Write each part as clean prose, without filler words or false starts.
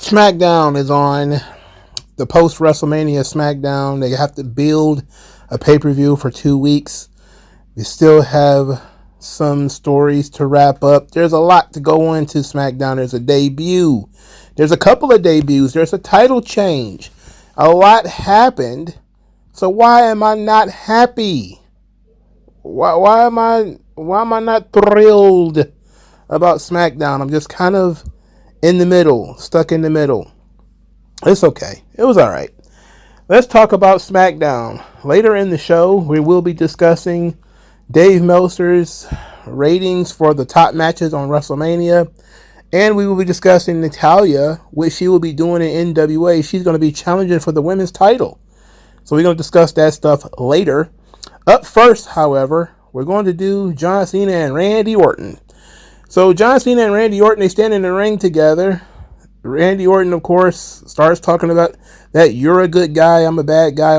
Smackdown is on. The post-Wrestlemania Smackdown. They have to build a pay-per-view for 2 weeks. They still have some stories to wrap up. There's a lot to go into Smackdown. There's a debut. There's a couple of debuts. There's a title change. A lot happened. So why am I not happy? Why am I not thrilled about Smackdown? I'm just kind of in the middle, stuck in the middle. It's okay. It was all right. Let's talk about Smackdown. Later in the show, we will be discussing Dave Meltzer's ratings for the top matches on WrestleMania. And we will be discussing Natalya, which she will be doing in NWA. She's going to be challenging for the women's title. So we're going to discuss that stuff later. Up first, however, we're going to do John Cena and Randy Orton. So John Cena and Randy Orton, they stand in the ring together. Randy Orton, of course, starts talking about that you're a good guy, I'm a bad guy,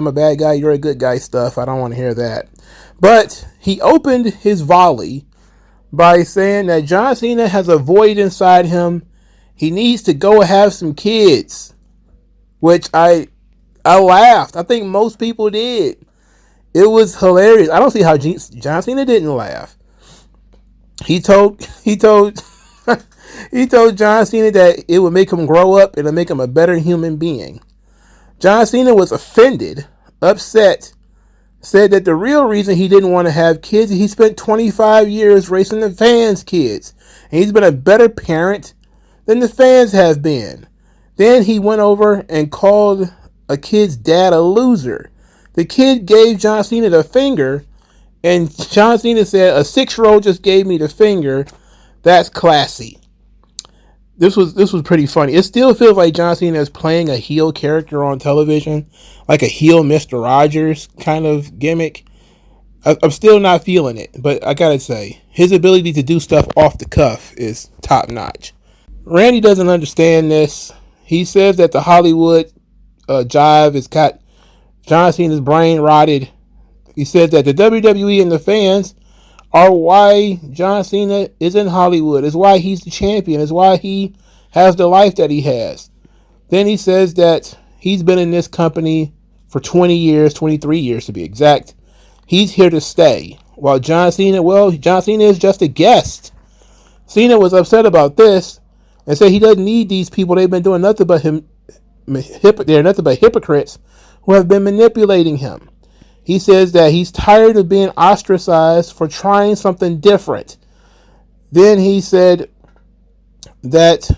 you're a good guy stuff. I don't want to hear that. But he opened his volley by saying that John Cena has a void inside him. He needs to go have some kids. Which I laughed. I think most people did. It was hilarious. I don't see how John Cena didn't laugh. He told John Cena that it would make him grow up and make him a better human being. John Cena was offended, upset, said that the real reason he didn't want to have kids is he spent 25 years racing the fans' kids. And he's been a better parent than the fans have been. Then he went over and called a kid's dad a loser. The kid gave John Cena the finger, and John Cena said, a 6-year-old just gave me the finger. That's classy. This was pretty funny. It still feels like John Cena is playing a heel character on television, like a heel Mr. Rogers kind of gimmick. I'm still not feeling it, but I gotta say, his ability to do stuff off the cuff is top notch. Randy doesn't understand this. He says that the Hollywood jive has got John Cena's brain rotted. He says that the WWE and the fans are why John Cena is in Hollywood, is why he's the champion, is why he has the life that he has. Then he says that he's been in this company for 20 years, 23 years to be exact. He's here to stay. While John Cena is just a guest. Cena was upset about this and said he doesn't need these people. They've been doing nothing but they're nothing but hypocrites who have been manipulating him. He says that he's tired of being ostracized for trying something different. Then he said that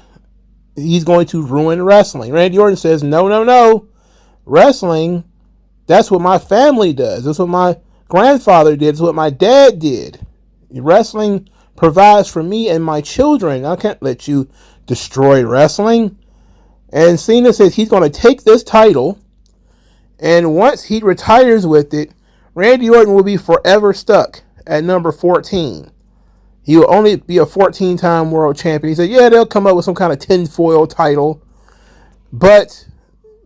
he's going to ruin wrestling. Randy Orton says, no. Wrestling, that's what my family does. That's what my grandfather did. It's what my dad did. Wrestling provides for me and my children. I can't let you destroy wrestling. And Cena says he's going to take this title, and once he retires with it, Randy Orton will be forever stuck at number 14. He will only be a 14-time world champion. He said, yeah, they'll come up with some kind of tinfoil title, but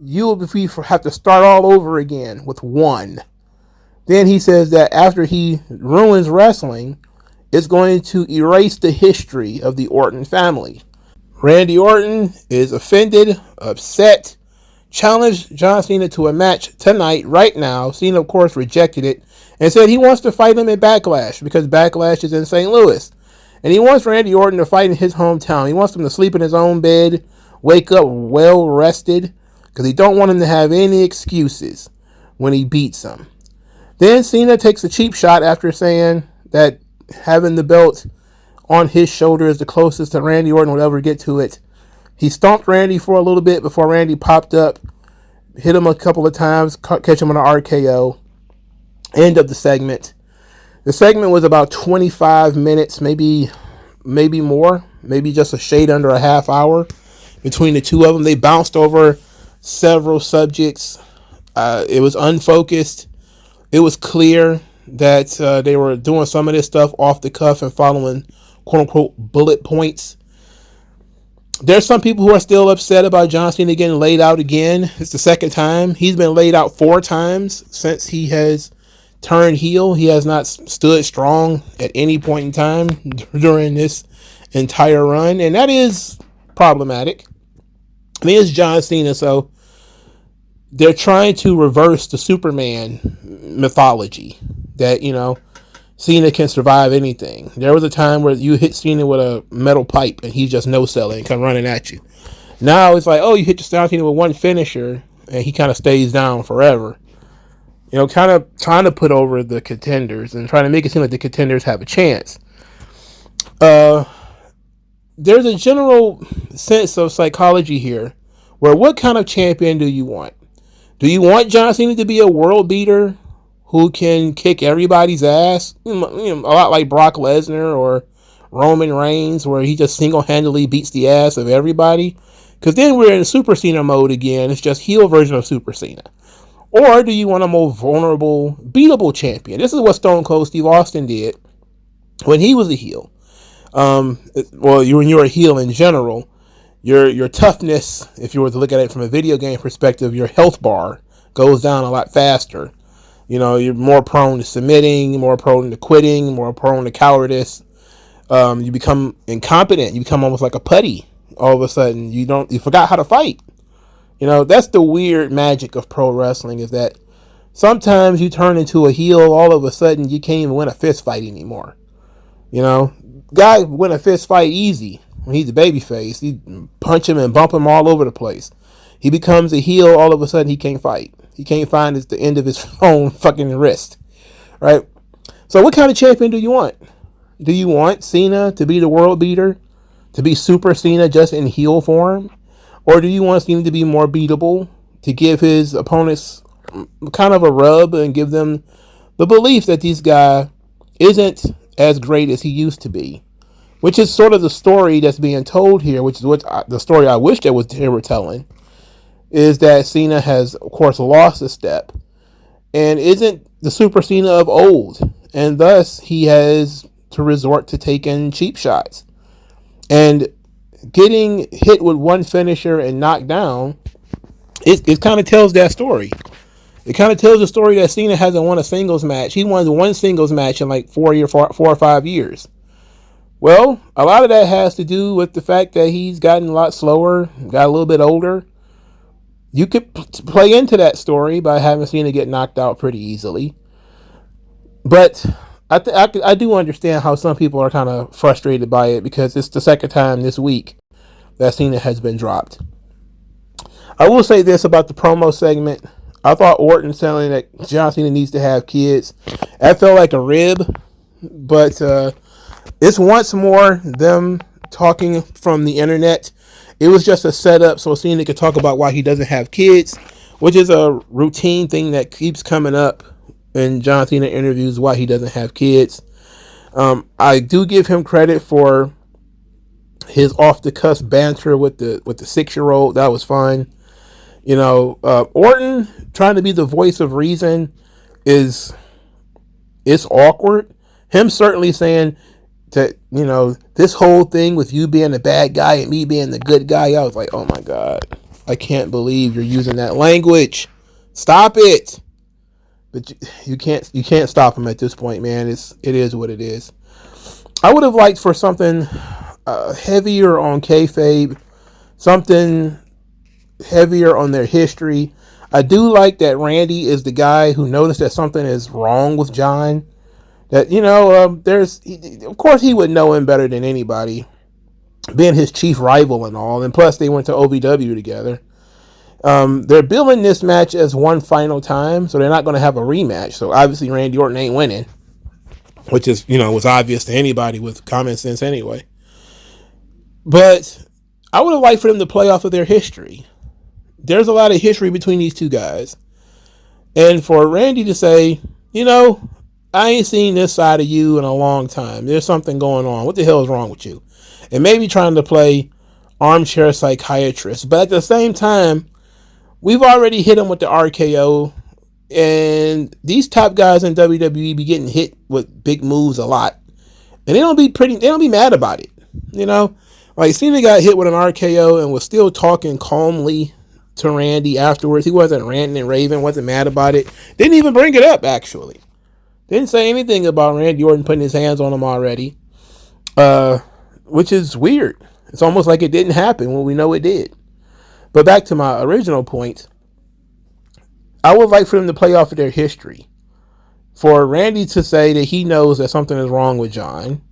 you will have to start all over again with one. Then he says that after he ruins wrestling, it's going to erase the history of the Orton family. Randy Orton is offended, upset, challenged John Cena to a match tonight, right now. Cena, of course, rejected it and said he wants to fight him in Backlash because Backlash is in St. Louis. And he wants Randy Orton to fight in his hometown. He wants him to sleep in his own bed, wake up well rested, because he don't want him to have any excuses when he beats him. Then Cena takes a cheap shot after saying that having the belt on his shoulder is the closest that Randy Orton would ever get to it. He stomped Randy for a little bit before Randy popped up, hit him a couple of times, catch him on an RKO. End of the segment. The segment was about 25 minutes, maybe more, maybe just a shade under a half hour between the two of them. They bounced over several subjects. It was unfocused. It was clear that they were doing some of this stuff off the cuff and following quote-unquote bullet points. There's some people who are still upset about John Cena getting laid out again. It's the second time. He's been laid out 4 times since he has turned heel. He has not stood strong at any point in time during this entire run, and that is problematic. I mean, it's John Cena, so they're trying to reverse the Superman mythology that, Cena can survive anything. There was a time where you hit Cena with a metal pipe and he's just no-selling and come running at you. Now it's like, oh, you hit John Cena with one finisher and he kind of stays down forever. Kind of trying to put over the contenders and trying to make it seem like the contenders have a chance. There's a general sense of psychology here where what kind of champion do you want? Do you want John Cena to be a world beater who can kick everybody's ass? A lot like Brock Lesnar or Roman Reigns, where he just single-handedly beats the ass of everybody? Because then we're in Super Cena mode again. It's just heel version of Super Cena. Or do you want a more vulnerable, beatable champion? This is what Stone Cold Steve Austin did when he was a heel. When you're a heel in general, your toughness, if you were to look at it from a video game perspective, your health bar goes down a lot faster. You're more prone to submitting, more prone to quitting, more prone to cowardice. You become incompetent. You become almost like a putty. All of a sudden, you forgot how to fight. That's the weird magic of pro wrestling, is that sometimes you turn into a heel, all of a sudden you can't even win a fist fight anymore. Guy win a fist fight easy when he's a babyface. You punch him and bump him all over the place. He becomes a heel, all of a sudden he can't fight. He can't find the end of his own fucking wrist. Right? So what kind of champion do you want? Do you want Cena to be the world beater? To be Super Cena just in heel form? Or do you want Cena to be more beatable? To give his opponents kind of a rub and give them the belief that this guy isn't as great as he used to be, which is sort of the story that's being told here, which is the story I wish they were telling, is that Cena has, of course, lost a step and isn't the Super Cena of old, and thus he has to resort to taking cheap shots. And getting hit with one finisher and knocked down, it kind of tells that story. It kind of tells the story that Cena hasn't won a singles match. He won one singles match in like 4 or 5 years. Well, a lot of that has to do with the fact that he's gotten a lot slower, got a little bit older. You could play into that story by having Cena get knocked out pretty easily. But I do understand how some people are kind of frustrated by it, because it's the second time this week that Cena has been dropped. I will say this about the promo segment. I thought Orton telling that John Cena needs to have kids, that felt like a rib, but it's once more them talking from the internet. It was just a setup so Cena could talk about why he doesn't have kids, which is a routine thing that keeps coming up in John Cena interviews, why he doesn't have kids. I do give him credit for his off-the-cuff banter with the 6-year-old. That was fun. Orton trying to be the voice of reason is awkward. Him certainly saying that, this whole thing with you being the bad guy and me being the good guy, I was like, oh my God, I can't believe you're using that language. Stop it. But you can't stop him at this point, man. It is what it is. I would have liked for something heavier on kayfabe, something heavier on their history. I do like that Randy is the guy who noticed that something is wrong with John. That, of course he would know him better than anybody, being his chief rival and all. And plus they went to OVW together. They're billing this match as one final time, so they're not going to have a rematch. So obviously Randy Orton ain't winning, which is, was obvious to anybody with common sense anyway. But I would have liked for them to play off of their history. There's a lot of history between these two guys. And for Randy to say, I ain't seen this side of you in a long time. There's something going on. What the hell is wrong with you? And maybe trying to play armchair psychiatrist. But at the same time, we've already hit him with the RKO. And these top guys in WWE be getting hit with big moves a lot. And they don't be mad about it. Like Cena got hit with an RKO and was still talking calmly to Randy afterwards. He wasn't ranting and raving, wasn't mad about it. Didn't even bring it up, actually. Didn't say anything about Randy Orton putting his hands on him already. Which is weird. It's almost like it didn't happen when we know it did. But back to my original point, I would like for them to play off of their history. For Randy to say that he knows that something is wrong with John,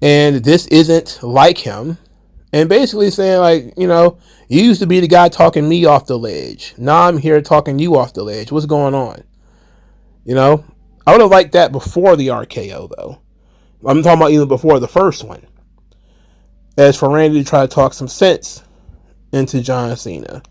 and this isn't like him, and basically saying, like, you used to be the guy talking me off the ledge. Now I'm here talking you off the ledge. What's going on? I would have liked that before the RKO, though. I'm talking about even before the first one. As for Randy to try to talk some sense into John Cena,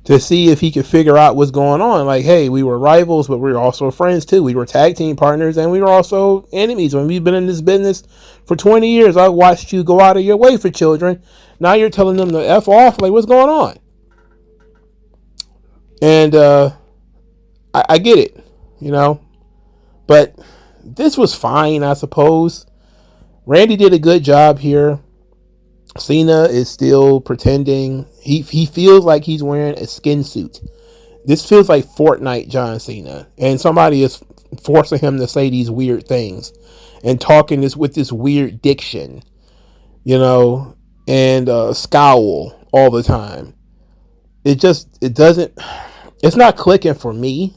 to see if he could figure out what's going on. Like, hey, we were rivals, but we were also friends too. We were tag team partners, and we were also enemies. When we've been in this business for 20 years, I watched you go out of your way for children. Now you're telling them to F off. Like, what's going on? And I get it, but this was fine, I suppose. Randy did a good job here. Cena is still pretending. He feels like he's wearing a skin suit. This feels like Fortnite John Cena. And somebody is forcing him to say these weird things. And talking this with this weird diction. And scowl all the time. It's not clicking for me.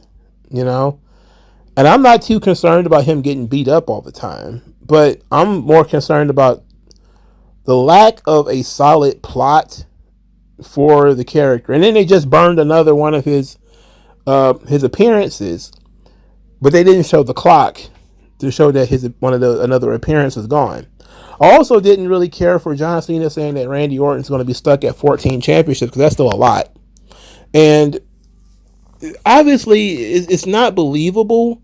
And I'm not too concerned about him getting beat up all the time. But I'm more concerned about the lack of a solid plot for the character. And then they just burned another one of his appearances, but they didn't show the clock to show that another appearance is gone. I also didn't really care for John Cena saying that Randy Orton's going to be stuck at 14 championships, because that's still a lot. And obviously, it's not believable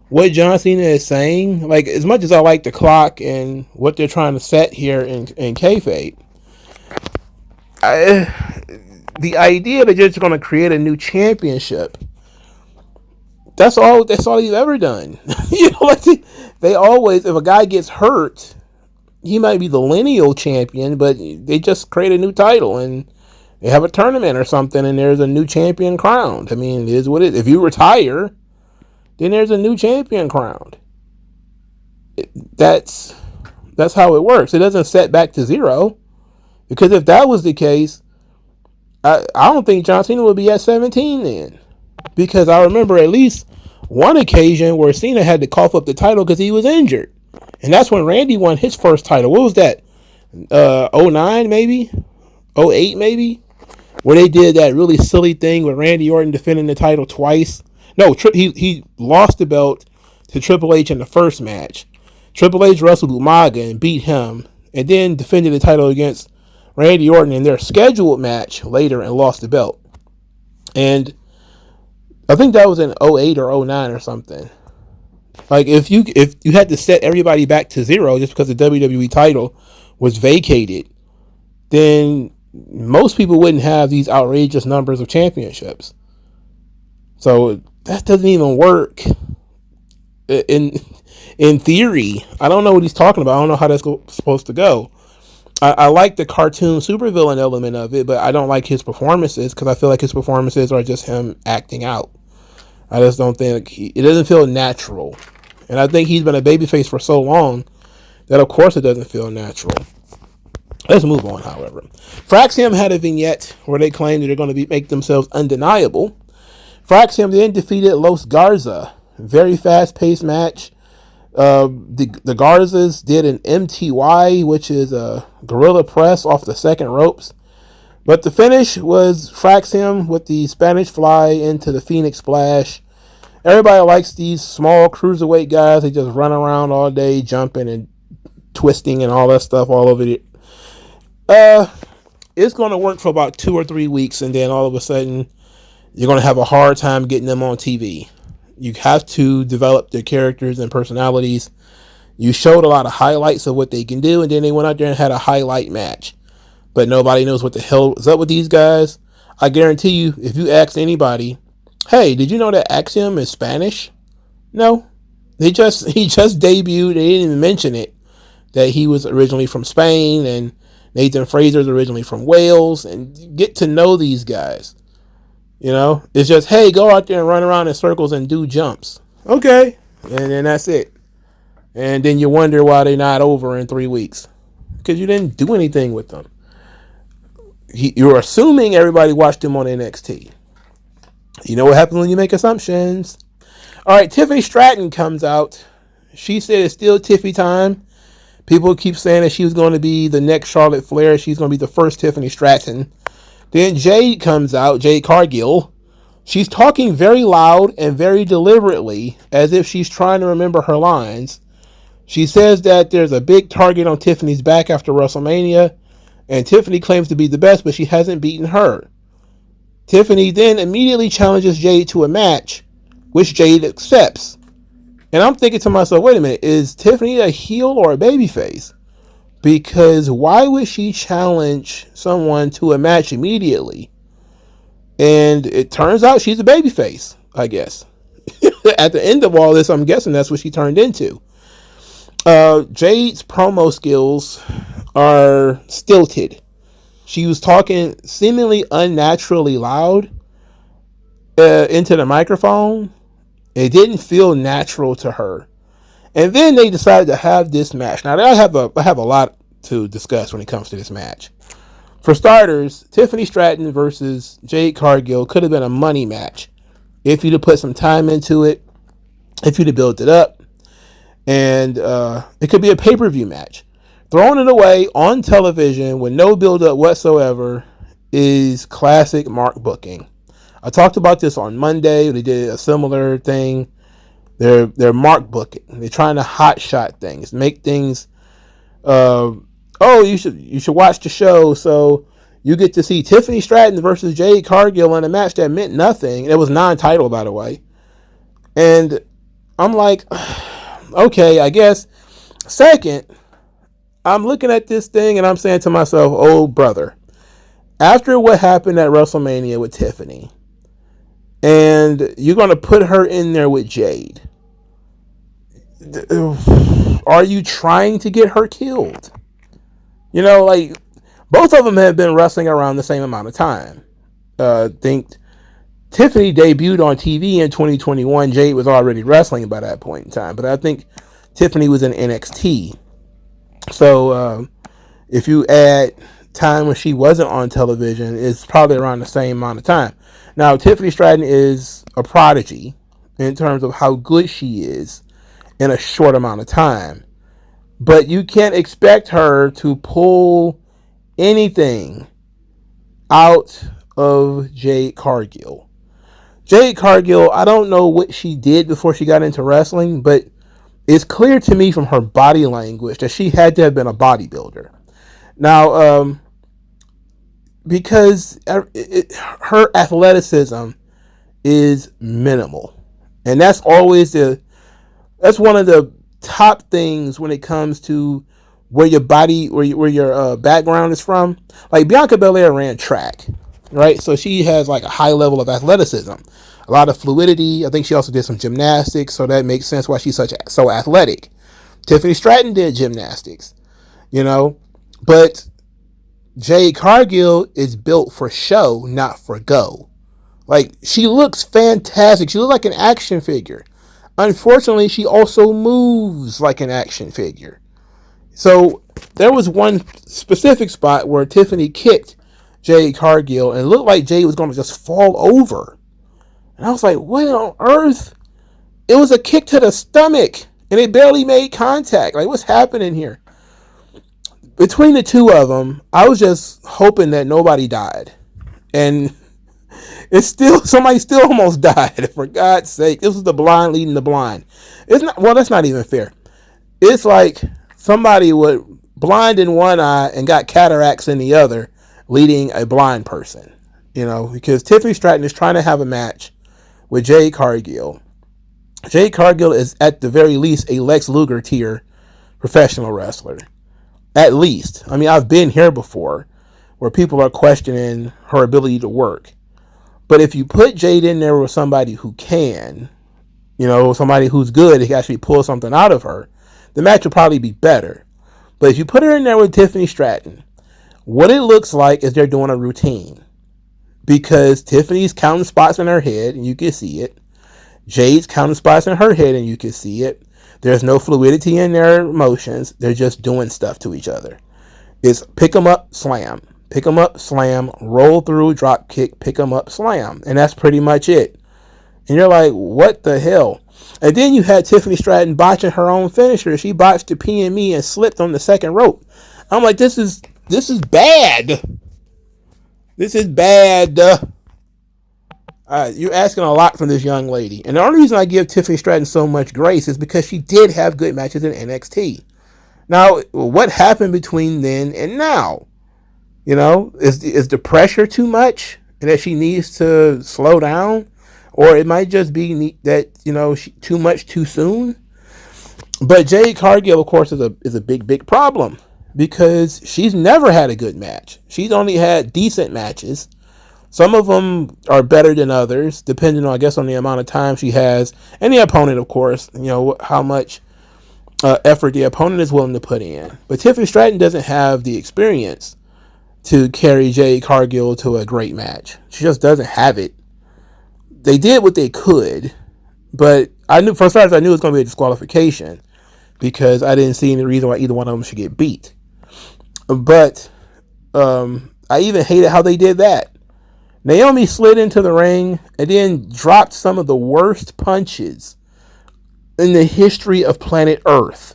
what John Cena is saying. Like, as much as I like the clock and what they're trying to set here in kayfabe, the idea that you're just going to create a new championship, that's all he's ever done. They always, if a guy gets hurt, he might be the lineal champion, but they just create a new title and they have a tournament or something, and there's a new champion crowned. I mean, it is what it is. If you retire, then there's a new champion crowned. That's how it works. It doesn't set back to zero. Because if that was the case, I don't think John Cena would be at 17 then. Because I remember at least one occasion where Cena had to cough up the title because he was injured. And that's when Randy won his first title. What was that? 09 maybe? 08 maybe? Where they did that really silly thing with Randy Orton defending the title twice. No, he lost the belt to Triple H in the first match. Triple H wrestled Umaga and beat him, and then defended the title against Randy Orton in their scheduled match later and lost the belt. And I think that was in 08 or 09 or something. Like, if you had to set everybody back to zero just because the WWE title was vacated, then most people wouldn't have these outrageous numbers of championships. So that doesn't even work in theory. I don't know what he's talking about. I don't know how that's supposed to go. I like the cartoon supervillain element of it, but I don't like his performances, because I feel like his performances are just him acting out. I just don't think it doesn't feel natural. And I think he's been a babyface for so long that, of course, it doesn't feel natural. Let's move on, however. Fraxham had a vignette where they claim that they're going to make themselves undeniable. Fraxham then defeated Los Garza. Very fast-paced match. The Garzas did an MTY, which is a gorilla press off the second ropes. But the finish was Fraxham with the Spanish fly into the Phoenix Splash. Everybody likes these small cruiserweight guys. They just run around all day, jumping and twisting and all that stuff all over it. It's going to work for about 2 or 3 weeks, and then all of a sudden, you're going to have a hard time getting them on TV. You have to develop their characters and personalities. You showed a lot of highlights of what they can do, and then they went out there and had a highlight match. But nobody knows what the hell is up with these guys. I guarantee you, if you ask anybody, hey, did you know that Axiom is Spanish? No. He just debuted. They didn't even mention it, that he was originally from Spain, and Nathan Fraser's originally from Wales, and get to know these guys. It's just, hey, go out there and run around in circles and do jumps. Okay. And then that's it. And then you wonder why they're not over in 3 weeks. Because you didn't do anything with them. you're assuming everybody watched him on NXT. You know what happens when you make assumptions. All right, Tiffany Stratton comes out. She said it's still Tiffy time. People keep saying that she was going to be the next Charlotte Flair. She's going to be the first Tiffany Stratton. Then Jade comes out, Jade Cargill. She's talking very loud and very deliberately, as if she's trying to remember her lines. She says that there's a big target on Tiffany's back after WrestleMania, and Tiffany claims to be the best, but she hasn't beaten her. Tiffany then immediately challenges Jade to a match, which Jade accepts. And I'm thinking to myself, wait a minute, is Tiffany a heel or a babyface? Because why would she challenge someone to a match immediately? And it turns out she's a babyface, I guess. At the end of all this, I'm guessing that's what she turned into. Jade's promo skills are stilted. She was talking seemingly unnaturally loud into the microphone. It didn't feel natural to her. And then they decided to have this match. Now, I have a lot to discuss when it comes to this match. For starters, Tiffany Stratton versus Jade Cargill could have been a money match if you'd have put some time into it, if you'd have built it up. And it could be a pay-per-view match. Throwing it away on television with no build-up whatsoever is classic Mark booking. I talked about this on Monday. They did a similar thing. They're Mark booking. They're trying to hot shot things, make things. You should watch the show so you get to see Tiffany Stratton versus Jade Cargill in a match that meant nothing. It was non-title, by the way. And I'm like, okay, I guess. Second, I'm looking at this thing and I'm saying to myself, oh brother, after what happened at WrestleMania with Tiffany, and you're going to put her in there with Jade. Are you trying to get her killed? You know, like, both of them have been wrestling around the same amount of time. Think Tiffany debuted on TV in 2021. Jade was already wrestling by that point in time. But I think Tiffany was in NXT. So if you add time when she wasn't on television, it's probably around the same amount of time. Now, Tiffany Stratton is a prodigy in terms of how good she is in a short amount of time. But you can't expect her to pull anything out of Jade Cargill. Jade Cargill, I don't know what she did before she got into wrestling, but it's clear to me from her body language that she had to have been a bodybuilder. Now, because her athleticism is minimal. And that's always that's one of the top things when it comes to where your body, where your background is from. Like Bianca Belair ran track, right? So she has like a high level of athleticism, a lot of fluidity. I think she also did some gymnastics, so that makes sense why she's so athletic. Tiffany Stratton did gymnastics, you know, but Jade Cargill is built for show, not for go. Like, she looks fantastic. She looks like an action figure. Unfortunately, she also moves like an action figure. So there was one specific spot where Tiffany kicked Jade Cargill and it looked like Jade was going to just fall over. And I was like, what on earth? It was a kick to the stomach and it barely made contact. Like, what's happening here? Between the two of them, I was just hoping that nobody died. And somebody still almost died, for God's sake. This was the blind leading the blind. That's not even fair. It's like somebody was blind in one eye and got cataracts in the other, leading a blind person. You know, because Tiffany Stratton is trying to have a match with Jade Cargill. Jade Cargill is at the very least a Lex Luger tier professional wrestler. At least. I mean, I've been here before where people are questioning her ability to work. But if you put Jade in there with somebody who can, you know, somebody who's good, who can actually pull something out of her, the match will probably be better. But if you put her in there with Tiffany Stratton, what it looks like is they're doing a routine. Because Tiffany's counting spots in her head, and you can see it. Jade's counting spots in her head, and you can see it. There's no fluidity in their motions. They're just doing stuff to each other. It's pick them up, slam. pick them up, slam, roll through, drop kick, pick them up, slam. And that's pretty much it. And you're like, what the hell? And then you had Tiffany Stratton botching her own finisher. She botched the PME and slipped on the second rope. I'm like, this is bad. This is bad. You're asking a lot from this young lady. And the only reason I give Tiffany Stratton so much grace is because she did have good matches in NXT. Now, what happened between then and now? You know, is the pressure too much and that she needs to slow down? Or it might just be that, you know, too much too soon. But Jade Cargill, of course, is a big problem because she's never had a good match. She's only had decent matches. Some of them are better than others, depending on, I guess, on the amount of time she has. And the opponent, of course, you know, how much effort the opponent is willing to put in. But Tiffany Stratton doesn't have the experience to carry Jade Cargill to a great match. She just doesn't have it. They did what they could, but for starters, I knew it was going to be a disqualification because I didn't see any reason why either one of them should get beat. But I even hated how they did that. Naomi slid into the ring and then dropped some of the worst punches in the history of planet Earth.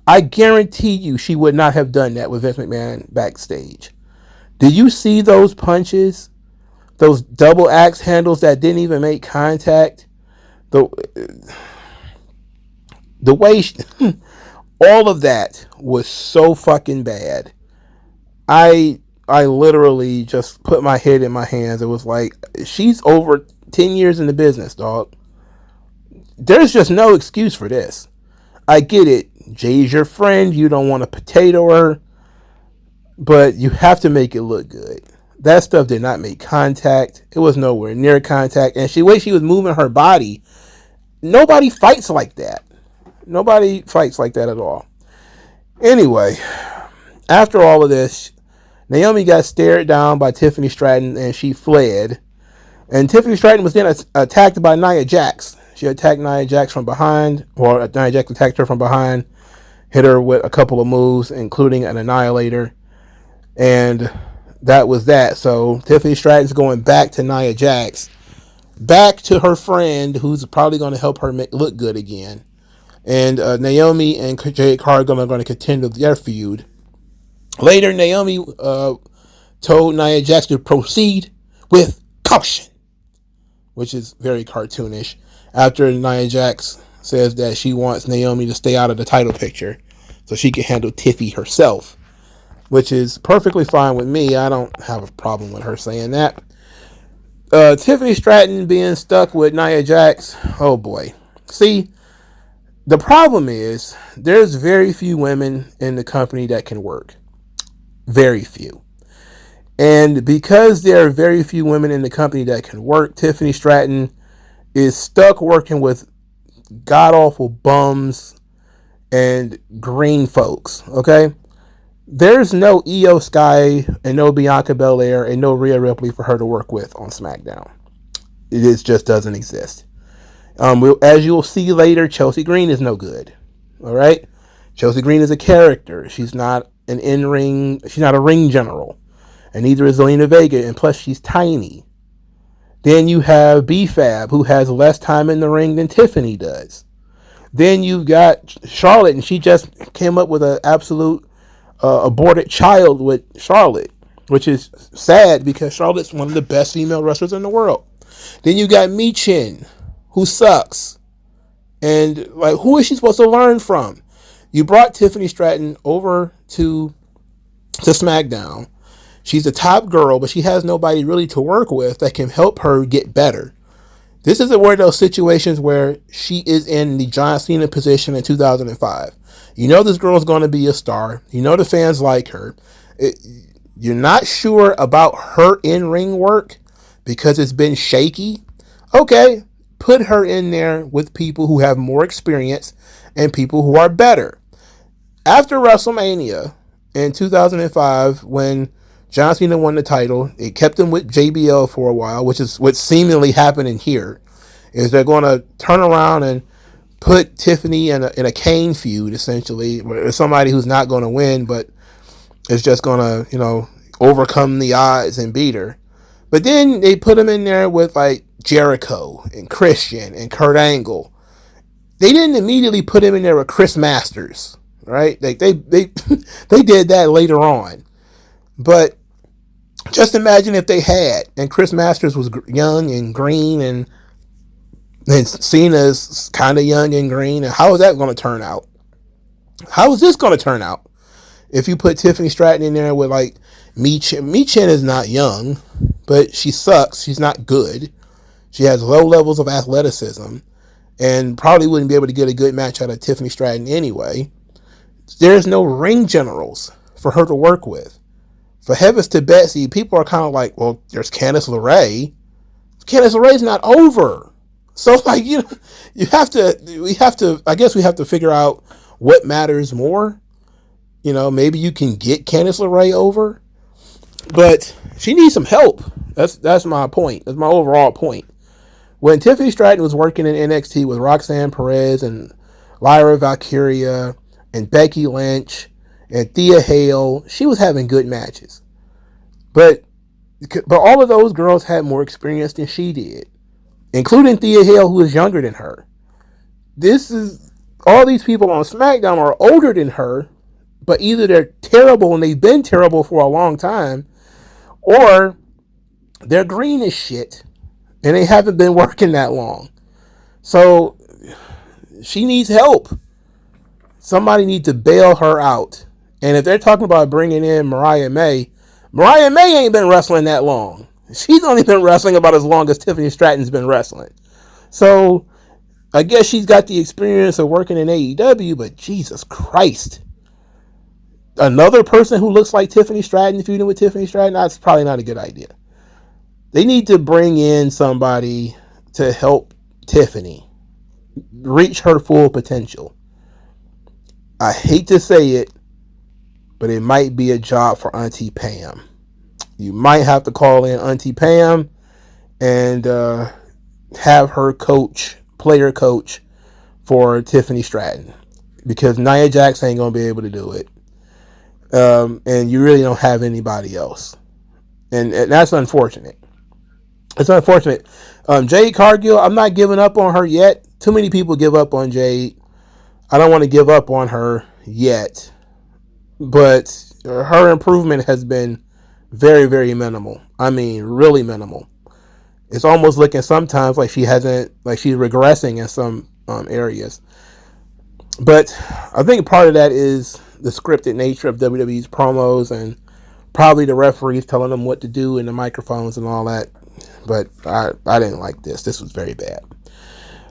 I guarantee you she would not have done that with Vince McMahon backstage. Did you see those punches? Those double axe handles that didn't even make contact. The way all of that was so fucking bad. I literally just put my head in my hands. It was like, she's over 10 years in the business, dog. There's just no excuse for this. I get it. Jay's your friend. You don't want to potato her. But you have to make it look good. That stuff did not make contact. It was nowhere near contact. And the way she was moving her body, nobody fights like that. Nobody fights like that at all. Anyway, after all of this, Naomi got stared down by Tiffany Stratton and she fled. And Tiffany Stratton was then attacked by Nia Jax. She attacked Nia Jax from behind, or Nia Jax attacked her from behind, hit her with a couple of moves, including an Annihilator. And that was that. So Tiffany Stratton's going back to Nia Jax, back to her friend who's probably going to help her look good again. And Naomi and Jade Cargill are going to contend with their feud. Later, Naomi told Nia Jax to proceed with caution, which is very cartoonish. After Nia Jax says that she wants Naomi to stay out of the title picture so she can handle Tiffy herself, which is perfectly fine with me. I don't have a problem with her saying that. Tiffany Stratton being stuck with Nia Jax, oh boy. See, the problem is there's very few women in the company that can work. Very few. And because there are very few women in the company that can work, Tiffany Stratton is stuck working with god-awful bums and green folks, okay? There's no Io Sky and no Bianca Belair and no Rhea Ripley for her to work with on SmackDown. It just doesn't exist. As you'll see later, Chelsea Green is no good, all right? Chelsea Green is a character. She's not an in-ring, she's not a ring general. And neither is Zelina Vega, and plus she's tiny. Then you have B-Fab, who has less time in the ring than Tiffany does. Then you've got Charlotte, and she just came up with an absolute aborted child with Charlotte, which is sad because Charlotte's one of the best female wrestlers in the world. Then you got Michin, who sucks. And like, who is she supposed to learn from? You brought Tiffany Stratton over to SmackDown. She's a top girl, but she has nobody really to work with that can help her get better. This is one of those situations where she is in the John Cena position in 2005. You know this girl's going to be a star. You know the fans like her. You're not sure about her in-ring work because it's been shaky. Okay, put her in there with people who have more experience and people who are better. After WrestleMania in 2005, when John Cena won the title, it kept him with JBL for a while, which is what's seemingly happening here, is they're going to turn around and put Tiffany in a Kane feud, essentially, with somebody who's not going to win, but is just going to, overcome the odds and beat her. But then they put him in there with like Jericho and Christian and Kurt Angle. They didn't immediately put him in there with Chris Masters, right? Like they they did that later on. But just imagine if they had, and Chris Masters was young and green, and Cena's kind of young and green, and how is that going to turn out? How is this going to turn out? If you put Tiffany Stratton in there with like Michin is not young, but she sucks. She's not good. She has low levels of athleticism and probably wouldn't be able to get a good match out of Tiffany Stratton anyway. There's no ring generals for her to work with. For heavens to Betsy, people are kind of like, well, there's Candice LeRae. Candice LeRae's not over. So like, we have to figure out what matters more. Maybe you can get Candice LeRae over, but she needs some help. That's my point. That's my overall point. When Tiffany Stratton was working in NXT with Roxanne Perez and Lyra Valkyria and Becky Lynch and Thea Hale, she was having good matches. But all of those girls had more experience than she did, including Thea Hale, who is younger than her. All these people on SmackDown are older than her, but either they're terrible and they've been terrible for a long time, or they're green as shit and they haven't been working that long. So she needs help. Somebody needs to bail her out. And if they're talking about bringing in Mariah May ain't been wrestling that long. She's only been wrestling about as long as Tiffany Stratton's been wrestling. So I guess she's got the experience of working in AEW, but Jesus Christ. Another person who looks like Tiffany Stratton feuding with Tiffany Stratton, that's probably not a good idea. They need to bring in somebody to help Tiffany reach her full potential. I hate to say it, but it might be a job for Auntie Pam. You might have to call in Auntie Pam and have her player coach for Tiffany Stratton, because Nia Jax ain't going to be able to do it. And you really don't have anybody else. And that's unfortunate. It's unfortunate. Jade Cargill, I'm not giving up on her yet. Too many people give up on Jade. I don't want to give up on her yet. But her improvement has been very, very minimal. I mean, really minimal. It's almost looking sometimes like she's regressing in some areas. But I think part of that is the scripted nature of WWE's promos and probably the referees telling them what to do in the microphones and all that. But I didn't like this. This was very bad.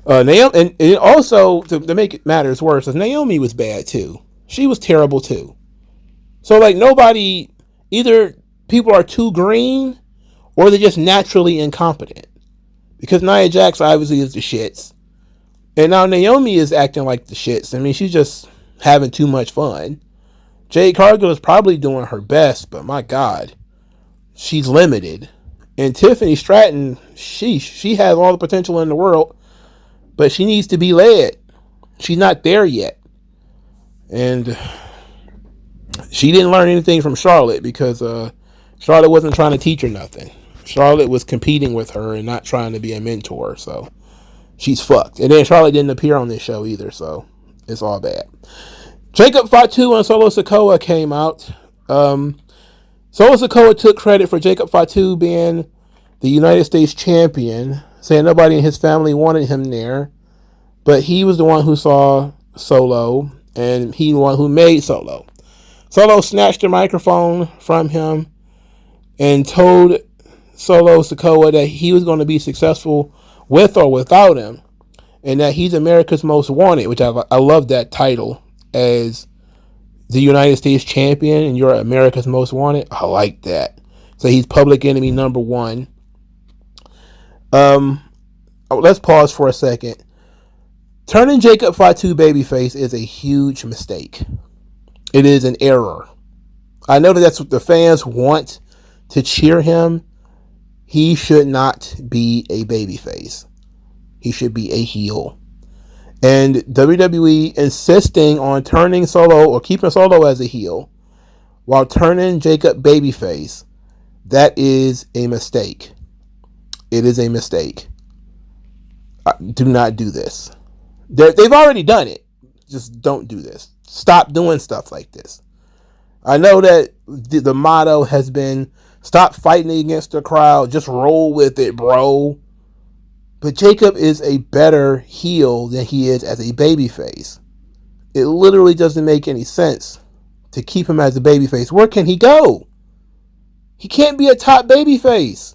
Naomi, and also, to make matters worse, is Naomi was bad too. She was terrible too. So like nobody, either people are too green or they're just naturally incompetent. Because Nia Jax obviously is the shits. And now Naomi is acting like the shits. I mean, she's just having too much fun. Jade Cargill is probably doing her best, but my God, she's limited. And Tiffany Stratton, she has all the potential in the world, but she needs to be led. She's not there yet. And she didn't learn anything from Charlotte, because Charlotte wasn't trying to teach her nothing. Charlotte was competing with her and not trying to be a mentor, so she's fucked. And then Charlotte didn't appear on this show either, so it's all bad. Jacob Fatu and Solo Sakoa came out. Solo Sakoa took credit for Jacob Fatu being the United States champion, saying nobody in his family wanted him there, but he was the one who saw Solo, and he the one who made Solo. Solo snatched the microphone from him and told Solo Sakoa that he was going to be successful with or without him, and that he's America's Most Wanted, which I love that title, as the United States champion and you're America's Most Wanted. I like that. So he's public enemy number one. Let's pause for a second. Turning Jacob Fatu babyface is a huge mistake. It is an error. I know that that's what the fans want to cheer him. He should not be a babyface. He should be a heel. And WWE insisting on turning Solo or keeping Solo as a heel while turning Jacob babyface, that is a mistake. It is a mistake. Do not do this. They've already done it. Just don't do this. Stop doing stuff like this. I know that the motto has been stop fighting against the crowd. Just roll with it, bro. But Jacob is a better heel than he is as a babyface. It literally doesn't make any sense to keep him as a babyface. Where can he go? He can't be a top babyface.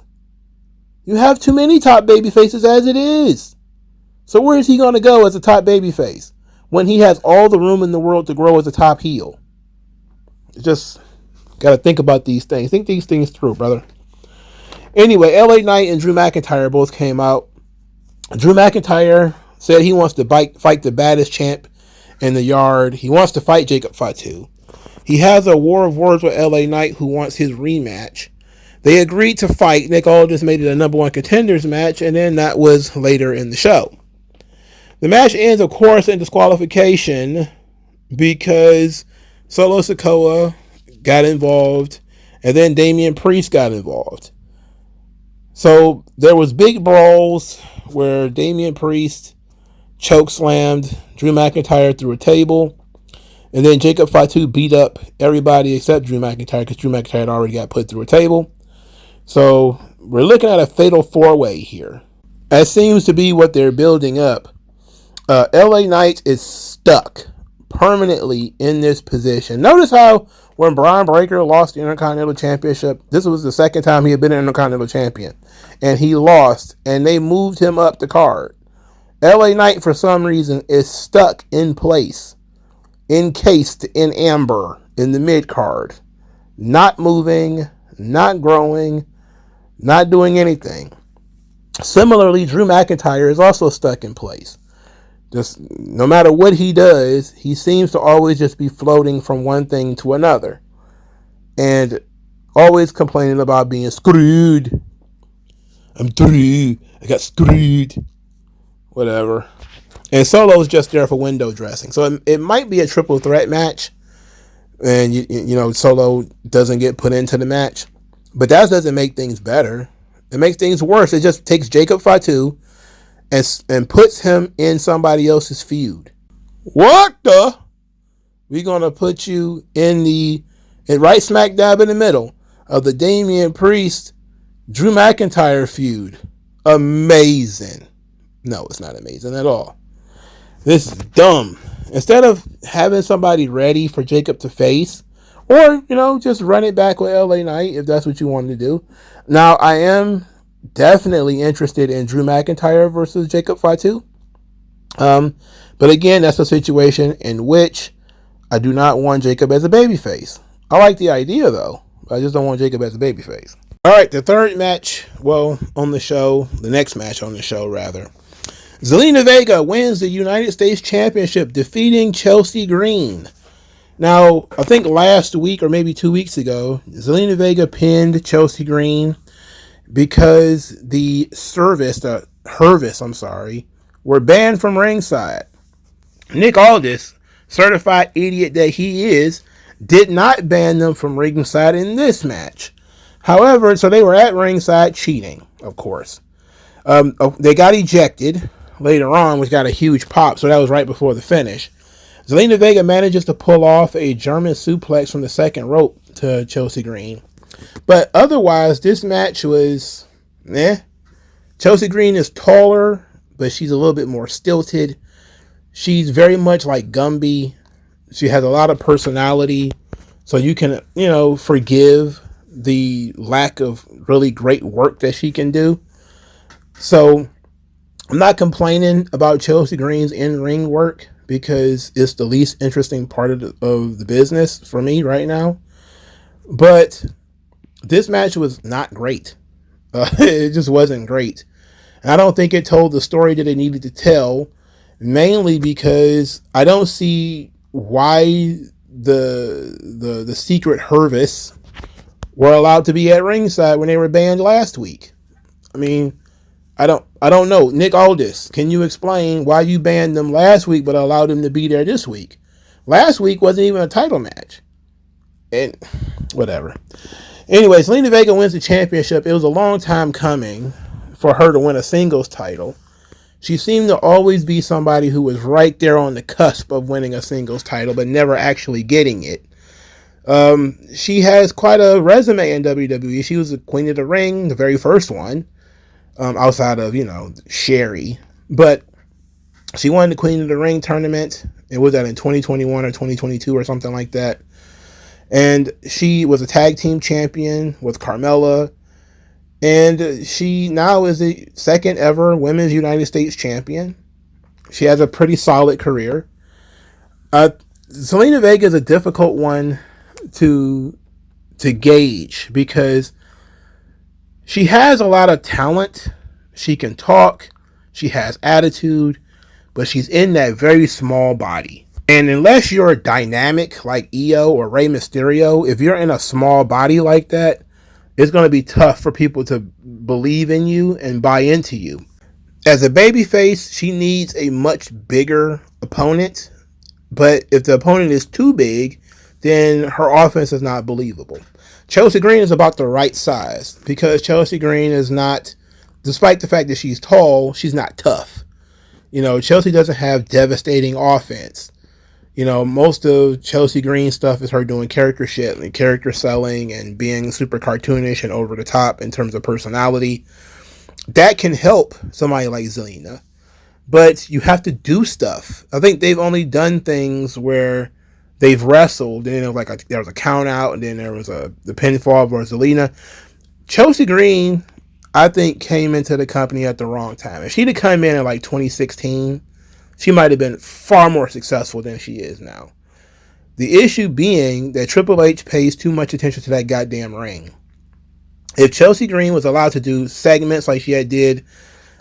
You have too many top babyfaces as it is. So where is he going to go as a top babyface when he has all the room in the world to grow as a top heel? Just got to think about these things. Think these things through, brother. Anyway, LA Knight and Drew McIntyre both came out. Drew McIntyre said he wants to fight the baddest champ in the yard. He wants to fight Jacob Fatu. He has a war of words with LA Knight, who wants his rematch. They agreed to fight. Nick Aldis made it a number one contenders match, and then that was later in the show. The match ends, of course, in disqualification because Solo Sakoa got involved, and then Damian Priest got involved. So there was big brawls where Damian Priest chokeslammed Drew McIntyre through a table, and then Jacob Fatu beat up everybody except Drew McIntyre because Drew McIntyre had already got put through a table. So we're looking at a fatal four-way here. That seems to be what they're building up. LA Knight is stuck permanently in this position. Notice how when Braun Breaker lost the Intercontinental Championship, this was the second time he had been an Intercontinental Champion, and he lost, and they moved him up the card. LA Knight, for some reason, is stuck in place, encased in amber in the mid-card, not moving, not growing, not doing anything. Similarly, Drew McIntyre is also stuck in place. Just no matter what he does, he seems to always just be floating from one thing to another, and always complaining about being screwed. I'm through. I got screwed. Whatever. And Solo's just there for window dressing. So it might be a triple threat match, and you know Solo doesn't get put into the match, but that doesn't make things better. It makes things worse. It just takes Jacob Fatu and puts him in somebody else's feud. What the? We're gonna put you in right smack dab in the middle of the Damian Priest Drew McIntyre feud. Amazing. No, it's not amazing at all. This is dumb. Instead of having somebody ready for Jacob to face, or just run it back with LA Knight if that's what you wanted to do. Now I am definitely interested in Drew McIntyre versus Jacob Fatu. But again, that's a situation in which I do not want Jacob as a babyface. I like the idea though. I just don't want Jacob as a babyface. All right, the third match, on the show, the next match on the show rather. Zelina Vega wins the United States Championship, defeating Chelsea Green. Now, I think last week or maybe 2 weeks ago, Zelina Vega pinned Chelsea Green because the Hervis, were banned from ringside. Nick Aldis, certified idiot that he is, did not ban them from ringside in this match. However, so they were at ringside cheating, of course. They got ejected later on, which got a huge pop, so that was right before the finish. Zelina Vega manages to pull off a German suplex from the second rope to Chelsea Green. But otherwise, this match was, Chelsea Green is taller, but she's a little bit more stilted. She's very much like Gumby. She has a lot of personality, so you can, forgive the lack of really great work that she can do. So I'm not complaining about Chelsea Green's in-ring work because it's the least interesting part of the business for me right now. But this match was not great. It just wasn't great. And I don't think it told the story that it needed to tell, mainly because I don't see why the secret Hervis were allowed to be at ringside when they were banned last week. I mean, I don't know. Nick Aldis, can you explain why you banned them last week but allowed them to be there this week? Last week wasn't even a title match. And whatever. Anyway, Zelina Vega wins the championship. It was a long time coming for her to win a singles title. She seemed to always be somebody who was right there on the cusp of winning a singles title, but never actually getting it. She has quite a resume in WWE. She was the Queen of the Ring, the very first one, outside of, Sherry. But she won the Queen of the Ring tournament. It was that in 2021 or 2022 or something like that. And she was a tag team champion with Carmella. And she now is the second ever Women's United States champion. She has a pretty solid career. Zelina Vega is a difficult one to gauge because she has a lot of talent. She can talk. She has attitude. But she's in that very small body. And unless you're dynamic like Io or Rey Mysterio, if you're in a small body like that, it's going to be tough for people to believe in you and buy into you. As a babyface, she needs a much bigger opponent. But if the opponent is too big, then her offense is not believable. Chelsea Green is about the right size because Chelsea Green is not, despite the fact that she's tall, she's not tough. Chelsea doesn't have devastating offense. Most of Chelsea Green's stuff is her doing character shit and character selling and being super cartoonish and over the top in terms of personality. That can help somebody like Zelina. But you have to do stuff. I think they've only done things where they've wrestled, and then there was a count out, and then there was the pinfall for Zelina. Chelsea Green, I think, came into the company at the wrong time. If she'd have come in 2016, she might have been far more successful than she is now. The issue being that Triple H pays too much attention to that goddamn ring. If Chelsea Green was allowed to do segments like she had did,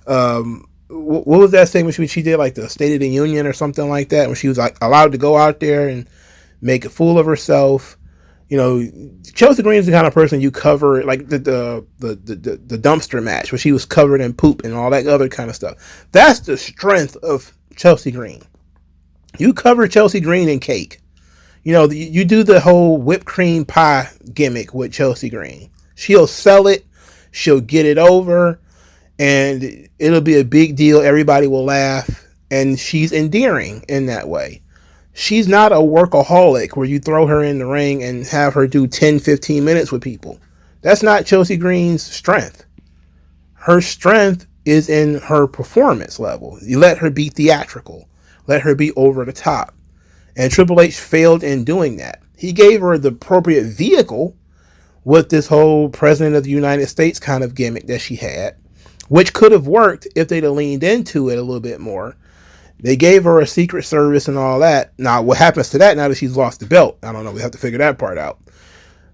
what was that segment she did, like the State of the Union or something like that, when she was allowed to go out there and make a fool of herself. Chelsea Green is the kind of person you cover, like the dumpster match where she was covered in poop and all that other kind of stuff. That's the strength of Chelsea Green. You cover Chelsea Green in cake. You do the whole whipped cream pie gimmick with Chelsea Green. She'll sell it. She'll get it over. And it'll be a big deal. Everybody will laugh. And she's endearing in that way. She's not a workaholic where you throw her in the ring and have her do 10, 15 minutes with people. That's not Chelsea Green's strength. Her strength is in her performance level. You let her be theatrical. Let her be over the top. And Triple H failed in doing that. He gave her the appropriate vehicle with this whole President of the United States kind of gimmick that she had, which could have worked if they'd have leaned into it a little bit more. They gave her a Secret Service and all that. Now, what happens to that now that she's lost the belt? I don't know. We have to figure that part out.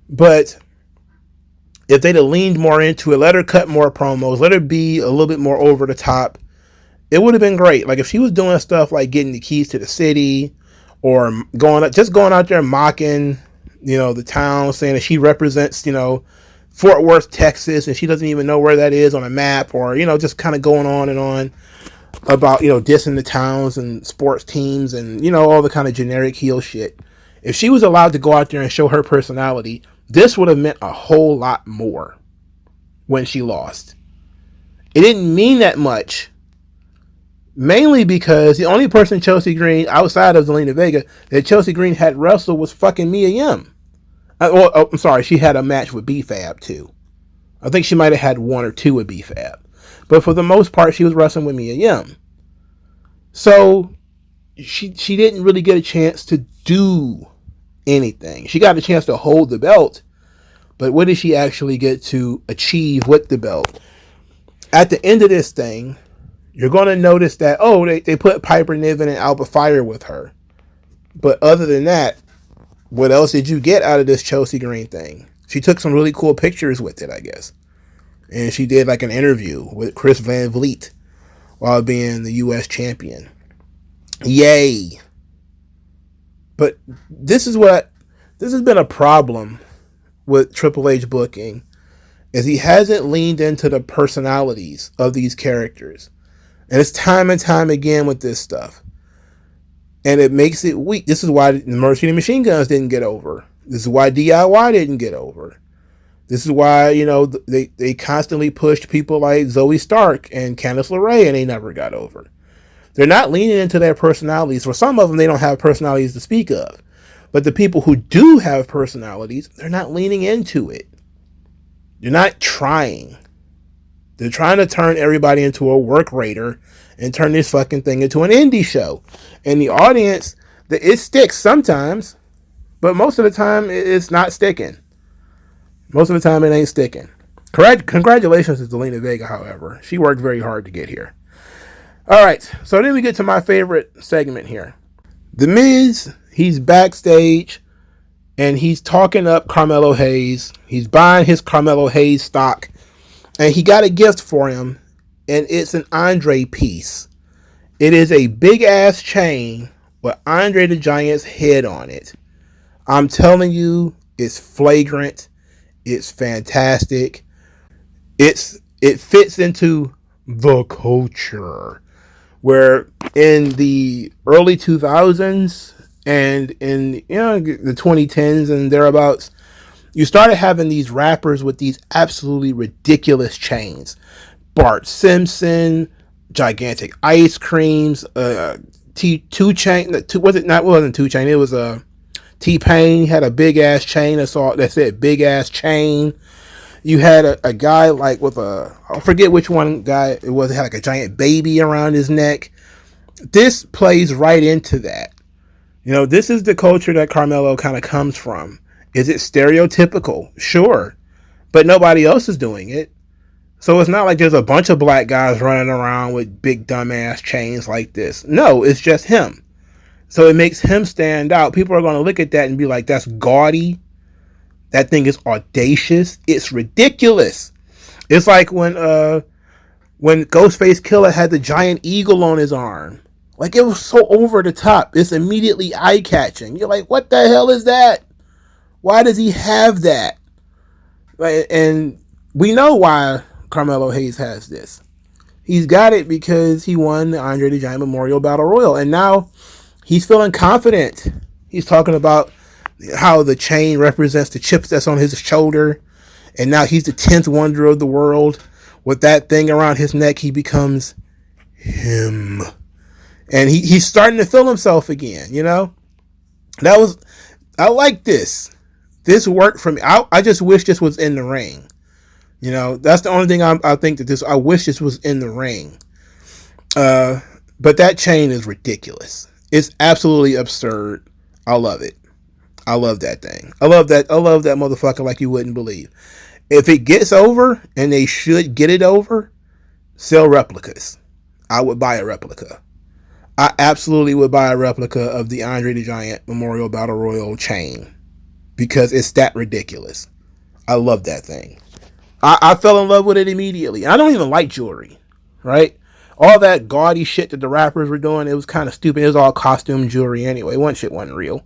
But if they'd have leaned more into it, let her cut more promos, let her be a little bit more over the top, it would have been great. Like if she was doing stuff like getting the keys to the city or going out there mocking, the town, saying that she represents, Fort Worth, Texas, and she doesn't even know where that is on a map, or, just kind of going on and on about, dissing the towns and sports teams and, all the kind of generic heel shit. If she was allowed to go out there and show her personality, this would have meant a whole lot more when she lost. It didn't mean that much, mainly because the only person Chelsea Green, outside of Zelina Vega, that Chelsea Green had wrestled was fucking Mia Yim. I'm sorry, she had a match with B-Fab too. I think she might have had one or two with B-Fab. But for the most part, she was wrestling with Mia Yim. So she didn't really get a chance to do anything. She got a chance to hold the belt, but what did she actually get to achieve with the belt? At the end of this thing, you're going to notice that, they put Piper Niven and Alba Fire with her. But other than that, what else did you get out of this Chelsea Green thing? She took some really cool pictures with it, I guess. And she did like an interview with Chris Van Vliet while being the U.S. champion. Yay. But this has been a problem with Triple H booking, is he hasn't leaned into the personalities of these characters. And it's time and time again with this stuff. And it makes it weak. This is why the Mercy and Machine Guns didn't get over. This is why DIY didn't get over. This is why, they constantly pushed people like Zoe Stark and Candice LeRae, and they never got over. They're not leaning into their personalities. For some of them, they don't have personalities to speak of. But the people who do have personalities, they're not leaning into it. They're not trying. They're trying to turn everybody into a work rater and turn this fucking thing into an indie show. And the audience, it sticks sometimes, but most of the time it's not sticking. Most of the time it ain't sticking. Congratulations to Zelina Vega, however. She worked very hard to get here. All right, so then we get to my favorite segment here. The Miz, he's backstage, and he's talking up Carmelo Hayes. He's buying his Carmelo Hayes stock, and he got a gift for him, and it's an Andre piece. It is a big-ass chain with Andre the Giant's head on it. I'm telling you, it's flagrant. It's fantastic. It fits into the culture, where in the early 2000s and in the 2010s and thereabouts, you started having these rappers with these absolutely ridiculous chains. Bart Simpson, gigantic ice creams, Two Chain. Wasn't 2 Chain. It was T-Pain had a big ass chain that said big ass chain. You had a guy like with I forget which one guy it was, had like a giant baby around his neck. This plays right into that. This is the culture that Carmelo kind of comes from. Is it stereotypical? Sure. But nobody else is doing it. So it's not like there's a bunch of black guys running around with big dumbass chains like this. No, it's just him. So it makes him stand out. People are going to look at that and be like, that's gaudy. That thing is audacious. It's ridiculous. It's like when Ghostface Killer had the giant eagle on his arm. Like, it was so over the top. It's immediately eye-catching. You're like, what the hell is that? Why does he have that? And we know why Carmelo Hayes has this. He's got it because he won the Andre the Giant Memorial Battle Royal. And now he's feeling confident. He's talking about how the chain represents the chips that's on his shoulder. And now he's the 10th wonder of the world. With that thing around his neck, he becomes him. And he's starting to feel himself again, I like this. This worked for me. I just wish this was in the ring. That's the only thing I think that I wish this was in the ring. But that chain is ridiculous. It's absolutely absurd. I love it. I love that thing. I love that motherfucker like you wouldn't believe. If it gets over, and they should get it over, sell replicas. I would buy a replica. I absolutely would buy a replica of the Andre the Giant Memorial Battle Royal chain, because it's that ridiculous. I love that thing. I fell in love with it immediately. I don't even like jewelry, right? All that gaudy shit that the rappers were doing, it was kind of stupid. It was all costume jewelry anyway. One shit wasn't real.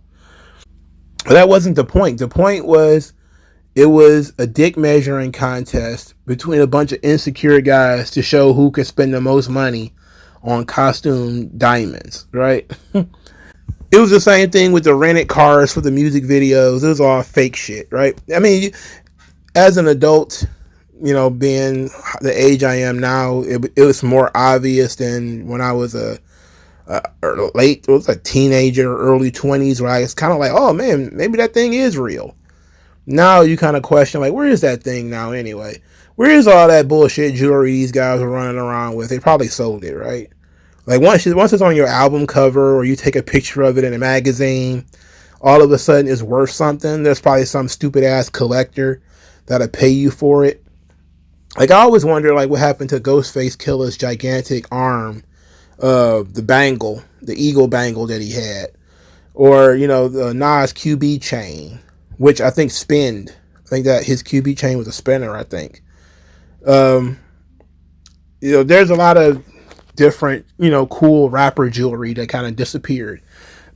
But that wasn't the point. The point was, it was a dick measuring contest between a bunch of insecure guys to show who could spend the most money on costume diamonds, right? It was the same thing with the rented cars for the music videos. It was all fake shit, right? I mean, as an adult, being the age I am now, it was more obvious than when I was a teenager, early 20s, where I was kind of like, oh man, maybe that thing is real. Now you kind of question, like, where is that thing now anyway? Where is all that bullshit jewelry these guys are running around with? They probably sold it, right? Like, once it's on your album cover, or you take a picture of it in a magazine, all of a sudden it's worth something. There's probably some stupid ass collector that'll pay you for it. Like, I always wonder, like, what happened to Ghostface Killer's gigantic arm, the bangle, the eagle bangle that he had, or the Nas QB chain, which I think spinned. I think that his QB chain was a spinner. I think. There's a lot of different, cool rapper jewelry that kind of disappeared,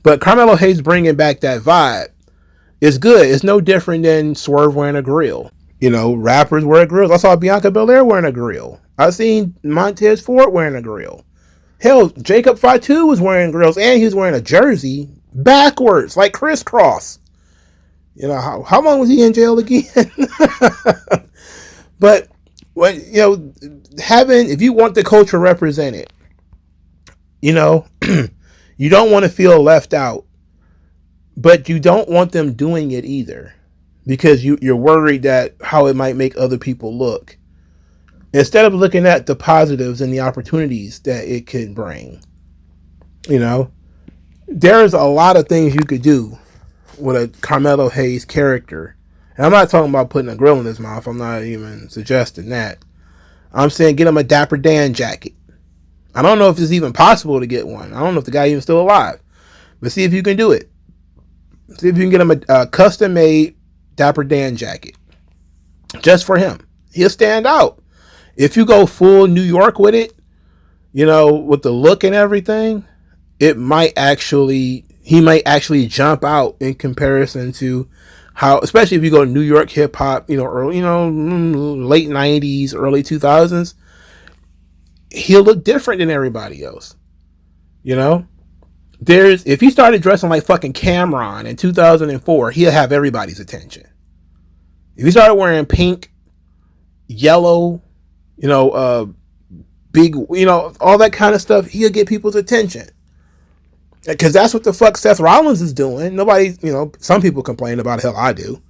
but Carmelo Hayes bringing back that vibe is good. It's no different than Swerve wearing a grill. Rappers wear grills. I saw Bianca Belair wearing a grill. I seen Montez Ford wearing a grill. Hell, Jacob Fatu was wearing grills, and he was wearing a jersey backwards, like crisscross. How long was he in jail again? But when if you want the culture represented, you don't want to feel left out, but you don't want them doing it either, because you're worried that how it might make other people look, instead of looking at the positives and the opportunities that it can bring. There's a lot of things you could do with a Carmelo Hayes character. And I'm not talking about putting a grill in his mouth. I'm not even suggesting that. I'm saying get him a Dapper Dan jacket. I don't know if it's even possible to get one. I don't know if the guy even still alive. But see if you can do it. See if you can get him a custom-made Dapper Dan jacket. Just for him. He'll stand out. If you go full New York with it, with the look and everything, he might actually jump out in comparison to how, especially if you go to New York hip hop, early, late 90s, early 2000s, he'll look different than everybody else. If he started dressing like fucking Cameron in 2004, he'll have everybody's attention. If he started wearing pink, yellow, big, all that kind of stuff, he'll get people's attention. Because that's what the fuck Seth Rollins is doing. Nobody, some people complain about it. Hell, I do.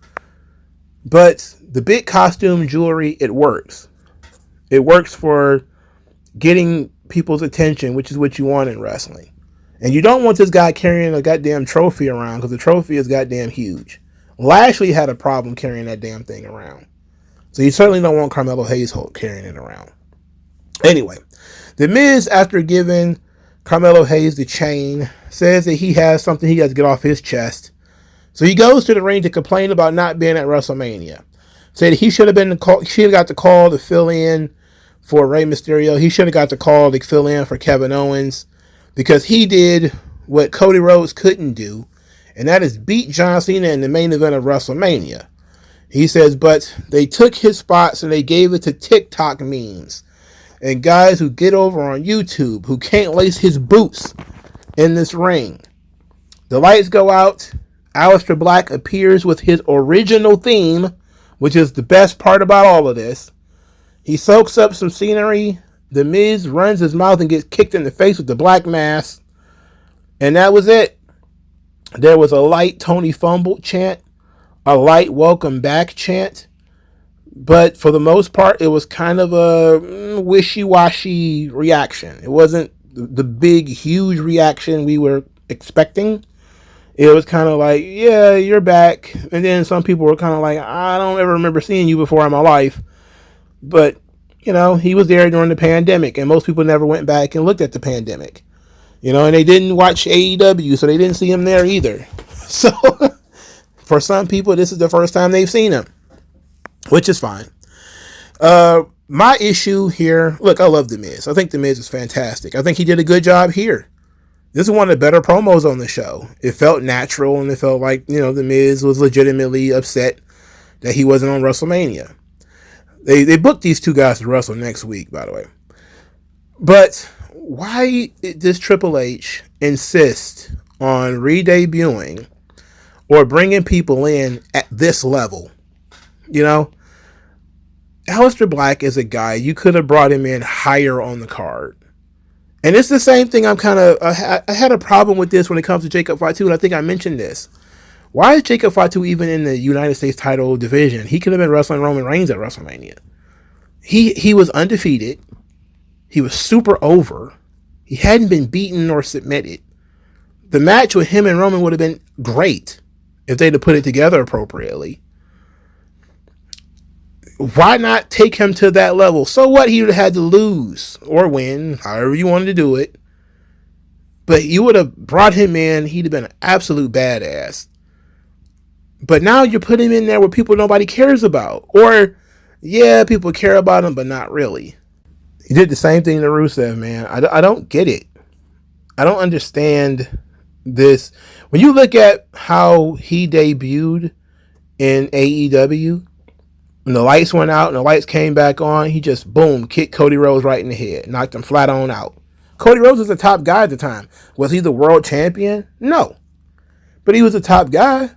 But the big costume jewelry, it works. It works for getting people's attention, which is what you want in wrestling. And you don't want this guy carrying a goddamn trophy around, because the trophy is goddamn huge. Lashley had a problem carrying that damn thing around. So you certainly don't want Carmelo Hayes carrying it around. Anyway, The Miz, after giving Carmelo Hayes the chain, says that he has something he has to get off his chest. So he goes to the ring to complain about not being at WrestleMania. Said he should have got the call to fill in for Rey Mysterio. He should have got the call to fill in for Kevin Owens, because he did what Cody Rhodes couldn't do, and that is beat John Cena in the main event of WrestleMania. He says, but they took his spots and they gave it to TikTok memes and guys who get over on YouTube who can't lace his boots in this ring. The lights go out. Alister Black appears with his original theme, which is the best part about all of this. He soaks up some scenery. The Miz runs his mouth and gets kicked in the face with the black mask. And that was it. There was a light Tony Fumble chant, a light welcome back chant. But for the most part, it was kind of a wishy-washy reaction. It wasn't the big, huge reaction we were expecting. It was kind of like, yeah, you're back. And then some people were kind of like, I don't ever remember seeing you before in my life. But, he was there during the pandemic, and most people never went back and looked at the pandemic. And they didn't watch AEW, so they didn't see him there either. So, for some people, this is the first time they've seen him, which is fine. My issue here, look, I love The Miz. I think The Miz is fantastic. I think he did a good job here. This is one of the better promos on the show. It felt natural, and it felt like, The Miz was legitimately upset that he wasn't on WrestleMania. They booked these two guys to wrestle next week, by the way. But why does Triple H insist on re-debuting or bringing people in at this level? Alistair Black is a guy, you could have brought him in higher on the card. And it's the same thing. I had a problem with this when it comes to Jacob Fatu, and I think I mentioned this. Why is Jacob Fatu even in the United States title division? He could have been wrestling Roman Reigns at WrestleMania. He was undefeated. He was super over. He hadn't been beaten or submitted. The match with him and Roman would have been great if they'd have put it together appropriately. Why not take him to that level? So what? He would have had to lose or win, however you wanted to do it. But you would have brought him in. He'd have been an absolute badass. But now you're putting him in there with people nobody cares about. Or, yeah, people care about him, but not really. He did the same thing to Rusev, man. I don't get it. I don't understand this. When you look at how he debuted in AEW, when the lights went out and the lights came back on, he just, boom, kicked Cody Rhodes right in the head. Knocked him flat on out. Cody Rhodes was the top guy at the time. Was he the world champion? No. But he was the top guy.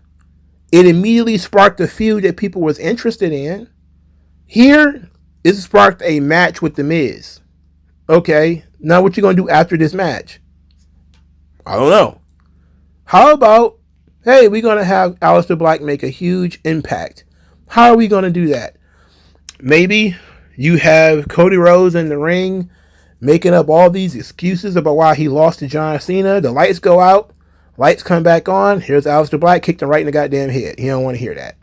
it immediately sparked a feud that people was interested in. Here, it sparked a match with The Miz. Okay, now what you going to do after this match? I don't know. How about, hey, we're going to have Alister Black make a huge impact. How are we going to do that? Maybe you have Cody Rhodes in the ring making up all these excuses about why he lost to John Cena. The lights go out. Lights come back on. Here's Alister Black, kicked him right in the goddamn head. He don't want to hear that.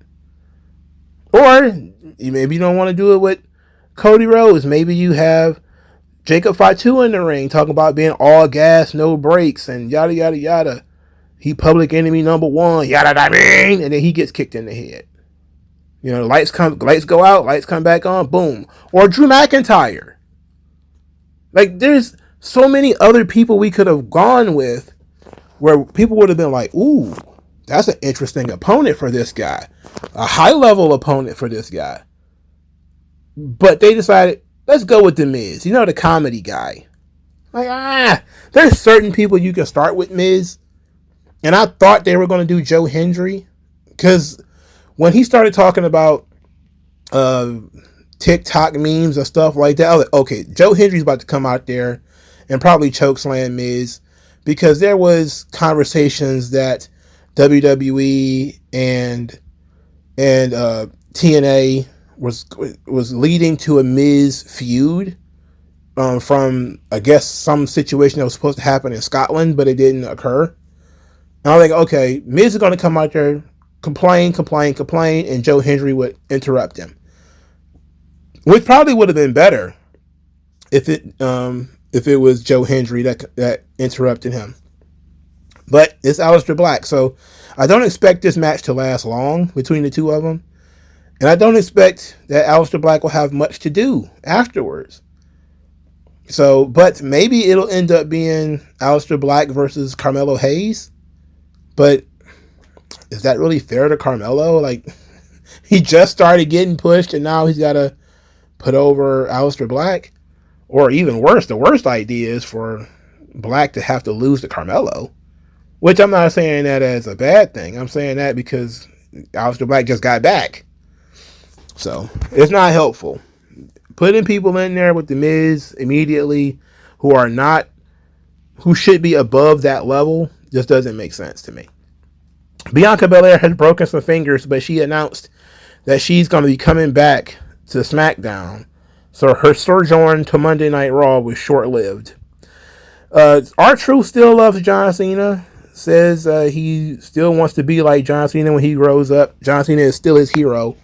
Or maybe you don't want to do it with Cody Rhodes. Maybe you have Jacob Fatu in the ring talking about being all gas, no brakes, and yada, yada, yada. He public enemy number one, yada, yada, and then he gets kicked in the head. You know, lights go out, lights come back on, boom. Or Drew McIntyre. Like, there's so many other people we could have gone with where people would have been like, ooh, that's an interesting opponent for this guy. A high-level opponent for this guy. But they decided, let's go with The Miz. You know, the comedy guy. Like, there's certain people you can start with Miz. And I thought they were going to do Joe Hendry. Because when he started talking about TikTok memes and stuff like that, I was like, okay, Joe Hendry's about to come out there and probably chokeslam Miz. Because there was conversations that WWE and TNA was leading to a Miz feud from, I guess, some situation that was supposed to happen in Scotland, but it didn't occur. And I was like, okay, Miz is going to come out there, complain, and Joe Hendry would interrupt him. Which probably would have been better if it was Joe Hendry that interrupted him. But it's Alister Black, so I don't expect this match to last long between the two of them. And I don't expect that Alister Black will have much to do afterwards. So, but maybe it'll end up being Alister Black versus Carmelo Hayes. But is that really fair to Carmelo? Like, he just started getting pushed and now he's got to put over Alister Black? Or even worse, the worst idea is for Black to have to lose to Carmelo. Which I'm not saying that as a bad thing. I'm saying that because Alister Black just got back. So, it's not helpful. Putting people in there with The Miz immediately who should be above that level just doesn't make sense to me. Bianca Belair has broken some fingers, but she announced that she's going to be coming back to SmackDown. So her sojourn to Monday Night Raw was short-lived. R-Truth still loves John Cena. Says he still wants to be like John Cena when he grows up. John Cena is still his hero.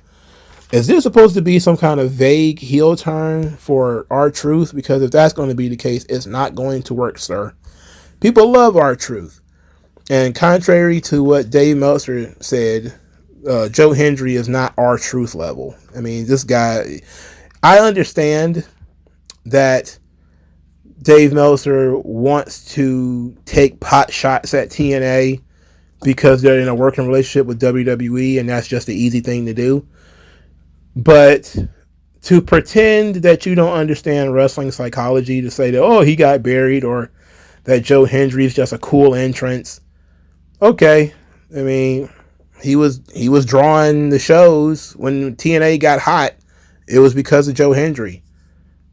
Is this supposed to be some kind of vague heel turn for R-Truth? Because if that's going to be the case, it's not going to work, sir. People love R-Truth. And contrary to what Dave Meltzer said, Joe Hendry is not R-Truth level. I mean, this guy... I understand that Dave Meltzer wants to take pot shots at TNA because they're in a working relationship with WWE and that's just the easy thing to do. But to pretend that you don't understand wrestling psychology, to say that, oh, he got buried, or that Joe Hendry is just a cool entrance. Okay. I mean, he was drawing the shows when TNA got hot. It was because of Joe Hendry.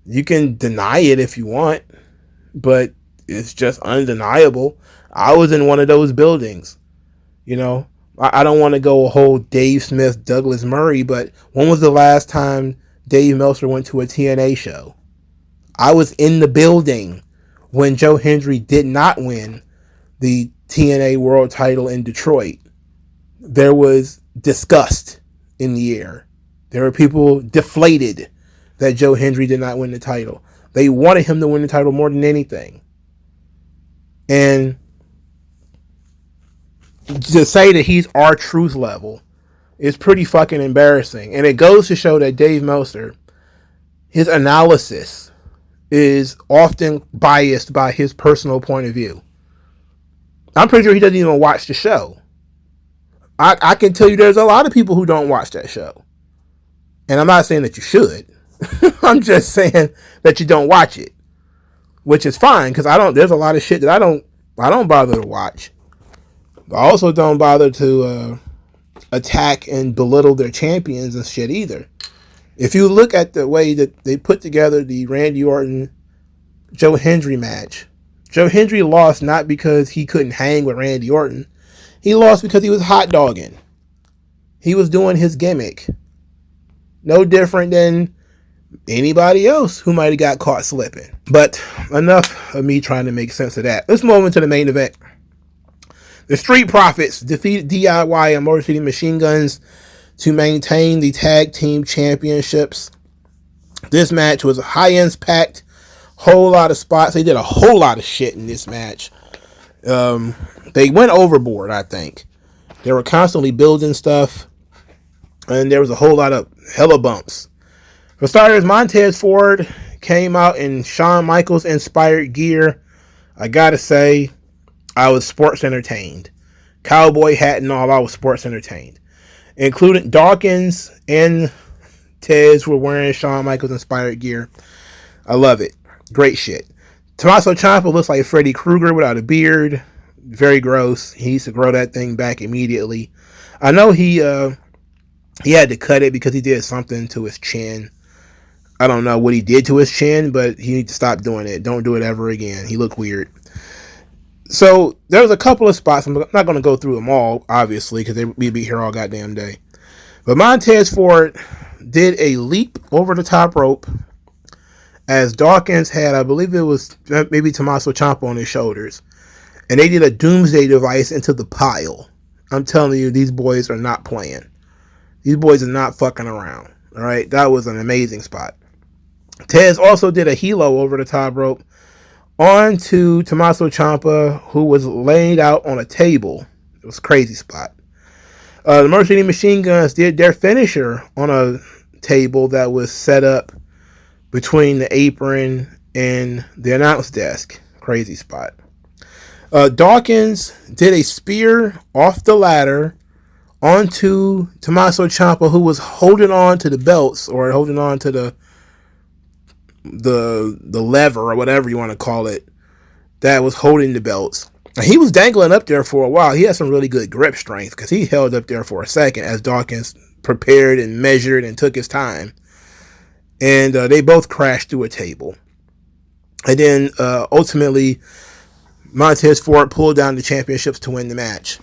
You can deny it if you want, but it's just undeniable. I was in one of those buildings. You know, I don't want to go a whole Dave Smith, Douglas Murray, but when was the last time Dave Meltzer went to a TNA show? I was in the building when Joe Hendry did not win the TNA World title in Detroit. There was disgust in the air. There were people deflated that Joe Hendry did not win the title. They wanted him to win the title more than anything. And to say that he's R-Truth level is pretty fucking embarrassing. And it goes to show that Dave Meltzer, his analysis is often biased by his personal point of view. I'm pretty sure he doesn't even watch the show. I can tell you there's a lot of people who don't watch that show. And I'm not saying that you should. I'm just saying that you don't watch it, which is fine because there's a lot of shit that I don't bother to watch. I also don't bother to attack and belittle their champions and shit either. If you look at the way that they put together the Randy Orton Joe Hendry match, Joe Hendry lost not because he couldn't hang with Randy Orton. He lost because he was hot dogging. He was doing his gimmick. No different than anybody else who might have got caught slipping. But enough of me trying to make sense of that. Let's move into the main event. The Street Profits defeated DIY and Motor City Machine Guns to maintain the tag team championships. This match was high-end packed, whole lot of spots. They did a whole lot of shit in this match. They went overboard, I think. They were constantly building stuff, and there was a whole lot of hella bumps. For starters, Montez Ford came out in Shawn Michaels inspired gear. I gotta say, I was sports entertained. Cowboy hat and all, I was sports entertained. Including Dawkins and Tez were wearing Shawn Michaels inspired gear. I love it. Great shit. Tommaso Ciampa looks like Freddy Krueger without a beard. Very gross. He needs to grow that thing back immediately. I know he had to cut it because he did something to his chin. I don't know what he did to his chin, but he needs to stop doing it. Don't do it ever again. He looked weird. So there was a couple of spots. I'm not going to go through them all, obviously, because we'd be here all goddamn day. But Montez Ford did a leap over the top rope as Dawkins had, I believe it was maybe Tommaso Ciampa on his shoulders. And they did a doomsday device into the pile. I'm telling you, these boys are not playing. These boys are not fucking around. All right, that was an amazing spot. Tez also did a helo over the top rope onto Tommaso Ciampa, who was laid out on a table. It was a crazy spot. The Motor City Machine Guns did their finisher on a table that was set up between the apron and the announce desk. Crazy spot. Dawkins did a spear off the ladder onto Tommaso Ciampa, who was holding on to the belts or holding on to the lever or whatever you want to call it that was holding the belts. He was dangling up there for a while. He had some really good grip strength because he held up there for a second as Dawkins prepared and measured and took his time. And they both crashed through a table. And then ultimately, Montez Ford pulled down the championships to win the match.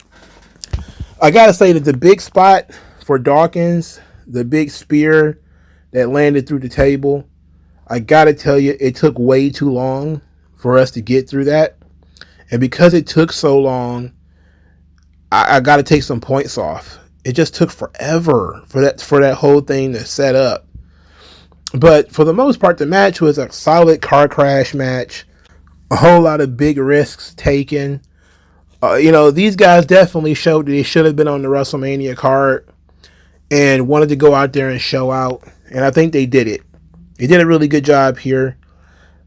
I gotta say that the big spot for Dawkins, the big spear that landed through the table, I gotta tell you, it took way too long for us to get through that. And because it took so long, I gotta take some points off. It just took forever for that whole thing to set up. But for the most part, the match was a solid car crash match. A whole lot of big risks taken. These guys definitely showed that they should have been on the WrestleMania card and wanted to go out there and show out. And I think they did it. They did a really good job here.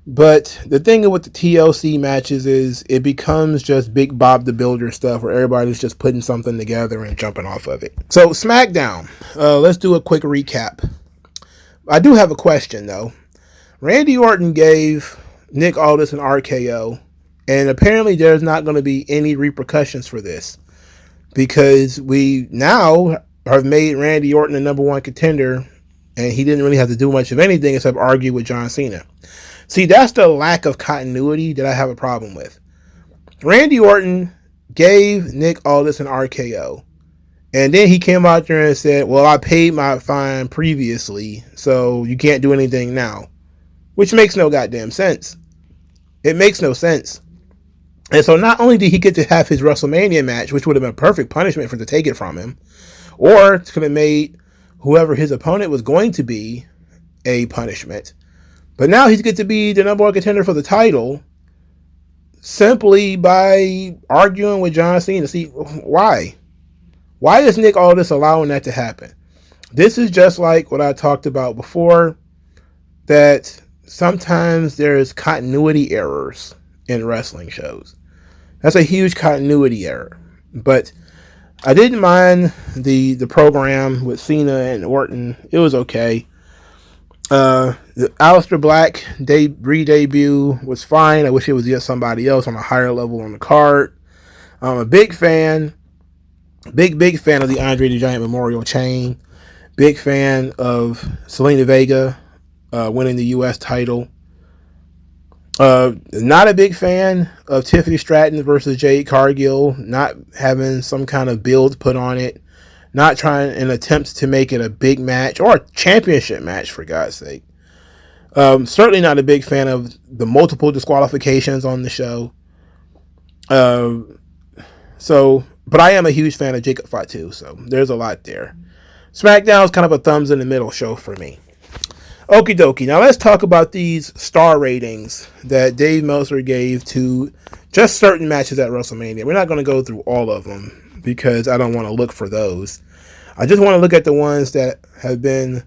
But the thing with the TLC matches is it becomes just Big Bob the Builder stuff where everybody's just putting something together and jumping off of it. So Smackdown. Let's do a quick recap. I do have a question, though. Randy Orton gave Nick Aldis an RKO, and apparently there's not going to be any repercussions for this because we now have made Randy Orton the number one contender, and he didn't really have to do much of anything except argue with John Cena. See, that's the lack of continuity that I have a problem with. Randy Orton gave Nick Aldis an RKO. And then he came out there and said, well, I paid my fine previously, so you can't do anything now. Which makes no goddamn sense. It makes no sense. And so not only did he get to have his WrestleMania match, which would have been a perfect punishment for to take it from him, or it could have made whoever his opponent was going to be a punishment. But now he's get to be the number one contender for the title simply by arguing with John Cena. See, why? Why is Nick Aldis allowing that to happen? This is just like what I talked about before, that sometimes there's continuity errors in wrestling shows. That's a huge continuity error. But I didn't mind the program with Cena and Orton. It was okay. The Alister Black re-debut was fine. I wish it was just somebody else on a higher level on the card. I'm a big fan Big fan of the Andre the Giant Memorial Chain. Big fan of Zelina Vega winning the U.S. title. Not a big fan of Tiffany Stratton versus Jade Cargill, not having some kind of build put on it, not trying an attempt to make it a big match or a championship match, for God's sake. Certainly not a big fan of the multiple disqualifications on the show. But I am a huge fan of Jacob Fatu, so there's a lot there. Smackdown is kind of a thumbs in the middle show for me. Okie dokie. Now let's talk about these star ratings that Dave Meltzer gave to just certain matches at WrestleMania. We're not going to go through all of them because I don't want to look for those. I just want to look at the ones that have been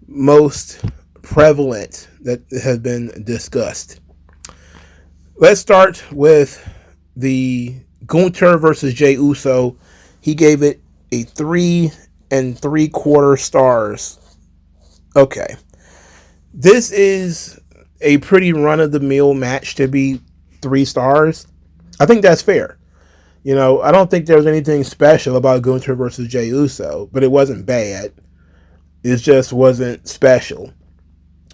most prevalent, that have been discussed. Let's start with the Gunther versus Jey Uso. He gave it a 3 3/4 stars. Okay. This is a pretty run-of-the-mill match to be 3 stars. I think that's fair. You know, I don't think there was anything special about Gunther versus Jey Uso, but it wasn't bad. It just wasn't special.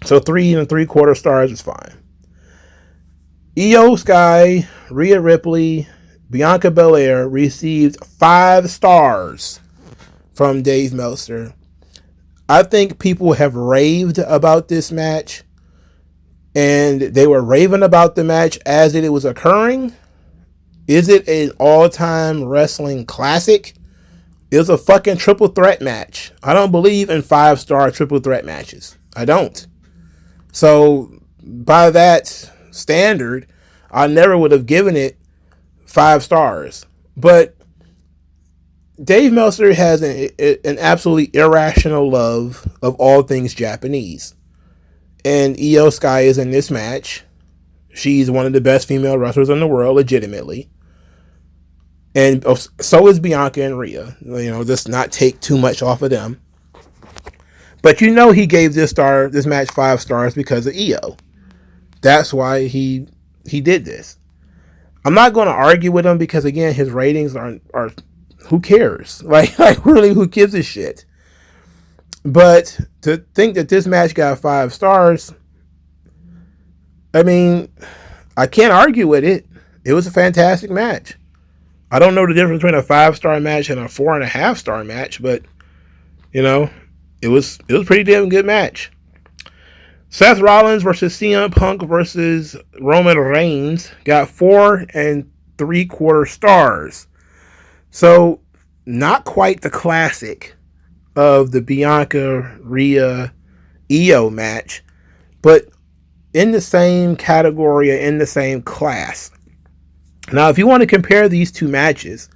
So 3 3/4 stars is fine. Io Sky, Rhea Ripley, Bianca Belair received 5 stars from Dave Meltzer. I think people have raved about this match, and they were raving about the match as it was occurring. Is it an all-time wrestling classic? It was a fucking triple threat match. I don't believe in 5-star triple threat matches. I don't. So, by that standard, I never would have given it 5 stars. But Dave Meltzer has an absolutely irrational love of all things Japanese. And Io Sky is in this match. She's one of the best female wrestlers in the world, legitimately. And so is Bianca and Rhea. You know, just not take too much off of them. But you know he gave this match 5 stars because of Io. That's why he did this. I'm not going to argue with him because, again, his ratings are who cares? Like really, who gives a shit? But to think that this match got 5 stars, I mean, I can't argue with it. It was a fantastic match. I don't know the difference between a 5-star match and a 4.5-star match, but you know, it was a pretty damn good match. Seth Rollins versus CM Punk versus Roman Reigns got 4 3/4 stars. So, not quite the classic of the Bianca, Rhea, Io match, but in the same category or in the same class. Now, if you want to compare these two matches,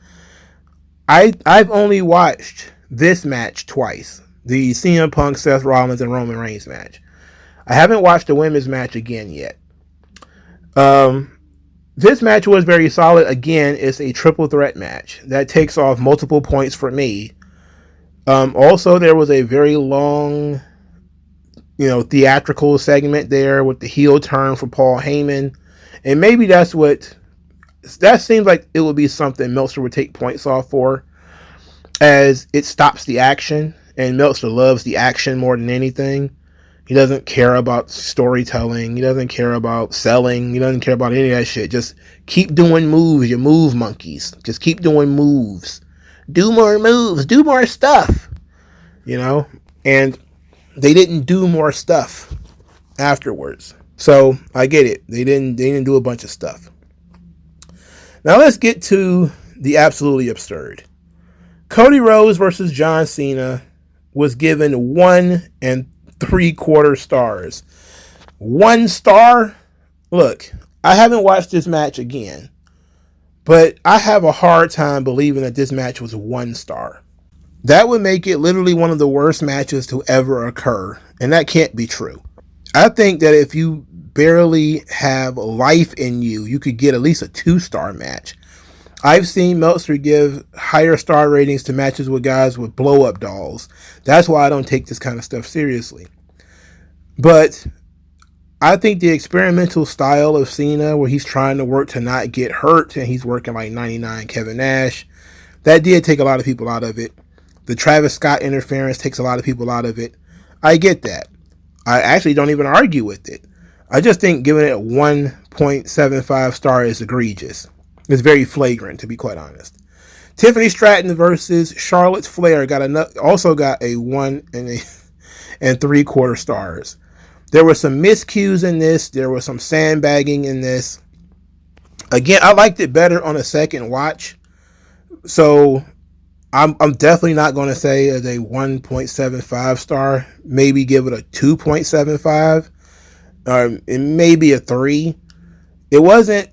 I've only watched this match twice. The CM Punk, Seth Rollins, and Roman Reigns match. I haven't watched the women's match again yet. This match was very solid. Again, it's a triple threat match. That takes off multiple points for me. Also, there was a very long, theatrical segment there with the heel turn for Paul Heyman. And maybe that seems like it would be something Meltzer would take points off for, as it stops the action. And Meltzer loves the action more than anything. He doesn't care about storytelling. He doesn't care about selling. He doesn't care about any of that shit. Just keep doing moves, you move monkeys. Just keep doing moves. Do more moves. Do more stuff. And they didn't do more stuff afterwards. So I get it. They didn't do a bunch of stuff. Now let's get to the absolutely absurd. Cody Rhodes versus John Cena was given 1 3/4 stars. 1 star? Look, I haven't watched this match again, but I have a hard time believing that this match was 1 star. That would make it literally one of the worst matches to ever occur, and that can't be true. I think that if you barely have life in you, you could get at least a 2-star match. I've seen Meltzer give higher star ratings to matches with guys with blow-up dolls. That's why I don't take this kind of stuff seriously. But I think the experimental style of Cena, where he's trying to work to not get hurt, and he's working like 99 Kevin Nash, That did take a lot of people out of it. The Travis Scott interference takes a lot of people out of it. I get that. I actually don't even argue with it. I just think giving it a 1.75 star is egregious. It's very flagrant, to be quite honest. Tiffany Stratton versus Charlotte Flair also got a 1.75 stars. There were some miscues in this. There was some sandbagging in this. Again, I liked it better on a second watch. So I'm definitely not going to say as a 1.75 star. Maybe give it a 2.75. And maybe a 3. It wasn't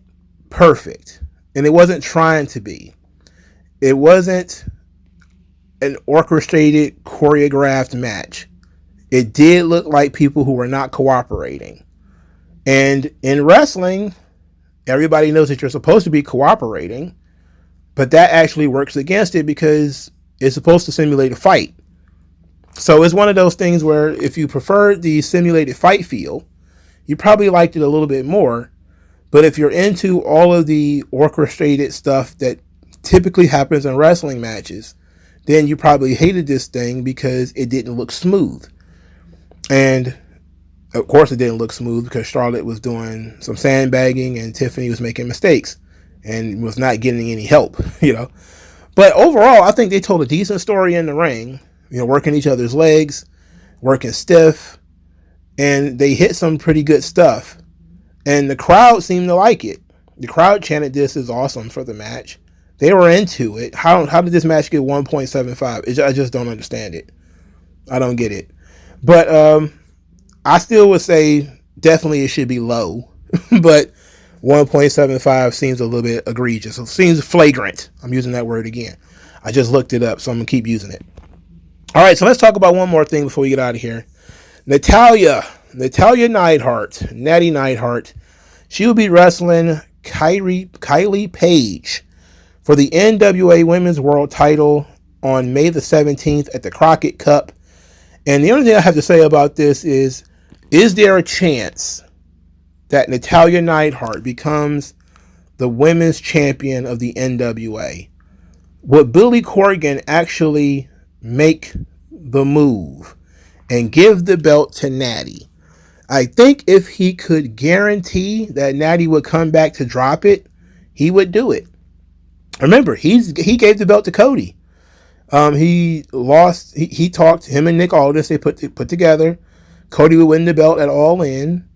perfect. And it wasn't trying to be. It wasn't an orchestrated, choreographed match. It did look like people who were not cooperating. And in wrestling, everybody knows that you're supposed to be cooperating. But that actually works against it because it's supposed to simulate a fight. So it's one of those things where if you prefer the simulated fight feel, you probably liked it a little bit more. But if you're into all of the orchestrated stuff that typically happens in wrestling matches, then you probably hated this thing because it didn't look smooth. And of course it didn't look smooth because Charlotte was doing some sandbagging and Tiffany was making mistakes and was not getting any help, But overall, I think they told a decent story in the ring, working each other's legs, working stiff, and they hit some pretty good stuff. And the crowd seemed to like it. The crowd chanted this is awesome for the match. They were into it. How did this match get 1.75? I just don't understand it. I don't get it. But I still would say definitely it should be low. But 1.75 seems a little bit egregious. It seems flagrant. I'm using that word again. I just looked it up, so I'm going to keep using it. All right, so let's talk about one more thing before we get out of here. Natalya Neidhart, Natty Neidhart. She will be wrestling Kylie Page for the NWA Women's World title on May the 17th at the Crockett Cup. And the only thing I have to say about this is there a chance that Natalya Neidhart becomes the women's champion of the NWA? Would Billy Corgan actually make the move and give the belt to Natty? I think if he could guarantee that Natty would come back to drop it, he would do it. Remember, he gave the belt to Cody. He lost. He talked him and Nick Aldis. They put together. Cody would win the belt at All In,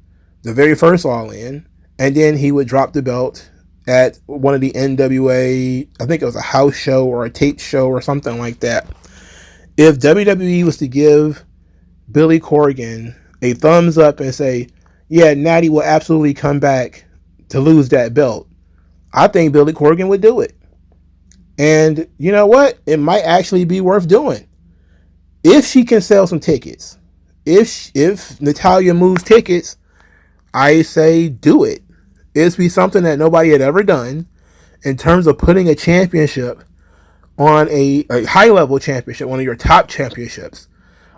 the very first All In, and then he would drop the belt at one of the NWA. I think it was a house show or a taped show or something like that. If WWE was to give Billy Corgan a thumbs up and say, yeah, Natty will absolutely come back to lose that belt, I think Billy Corgan would do it. And you know what? It might actually be worth doing. If she can sell some tickets. If Natalya moves tickets, I say do it. It'd be something that nobody had ever done in terms of putting a championship on a high-level championship, one of your top championships,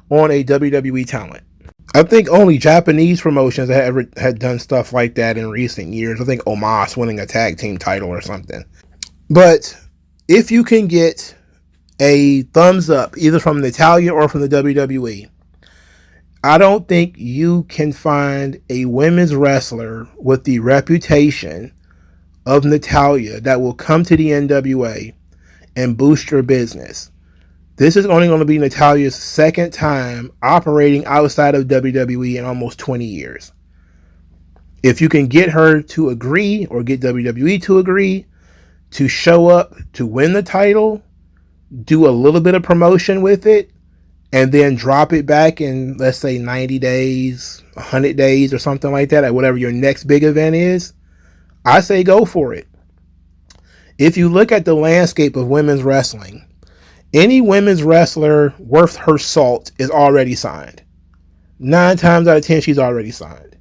on a WWE talent. I think only Japanese promotions had done stuff like that in recent years. I think Omos winning a tag team title or something. But if you can get a thumbs up, either from Natalya or from the WWE, I don't think you can find a women's wrestler with the reputation of Natalya that will come to the NWA and boost your business. This is only going to be Natalya's second time operating outside of WWE in almost 20 years. If you can get her to agree, or get WWE to agree, to show up to win the title, do a little bit of promotion with it, and then drop it back in, let's say, 90 days, 100 days, or something like that, at whatever your next big event is, I say go for it. If you look at the landscape of women's wrestling, any women's wrestler worth her salt is already signed. 9 times out of 10, she's already signed.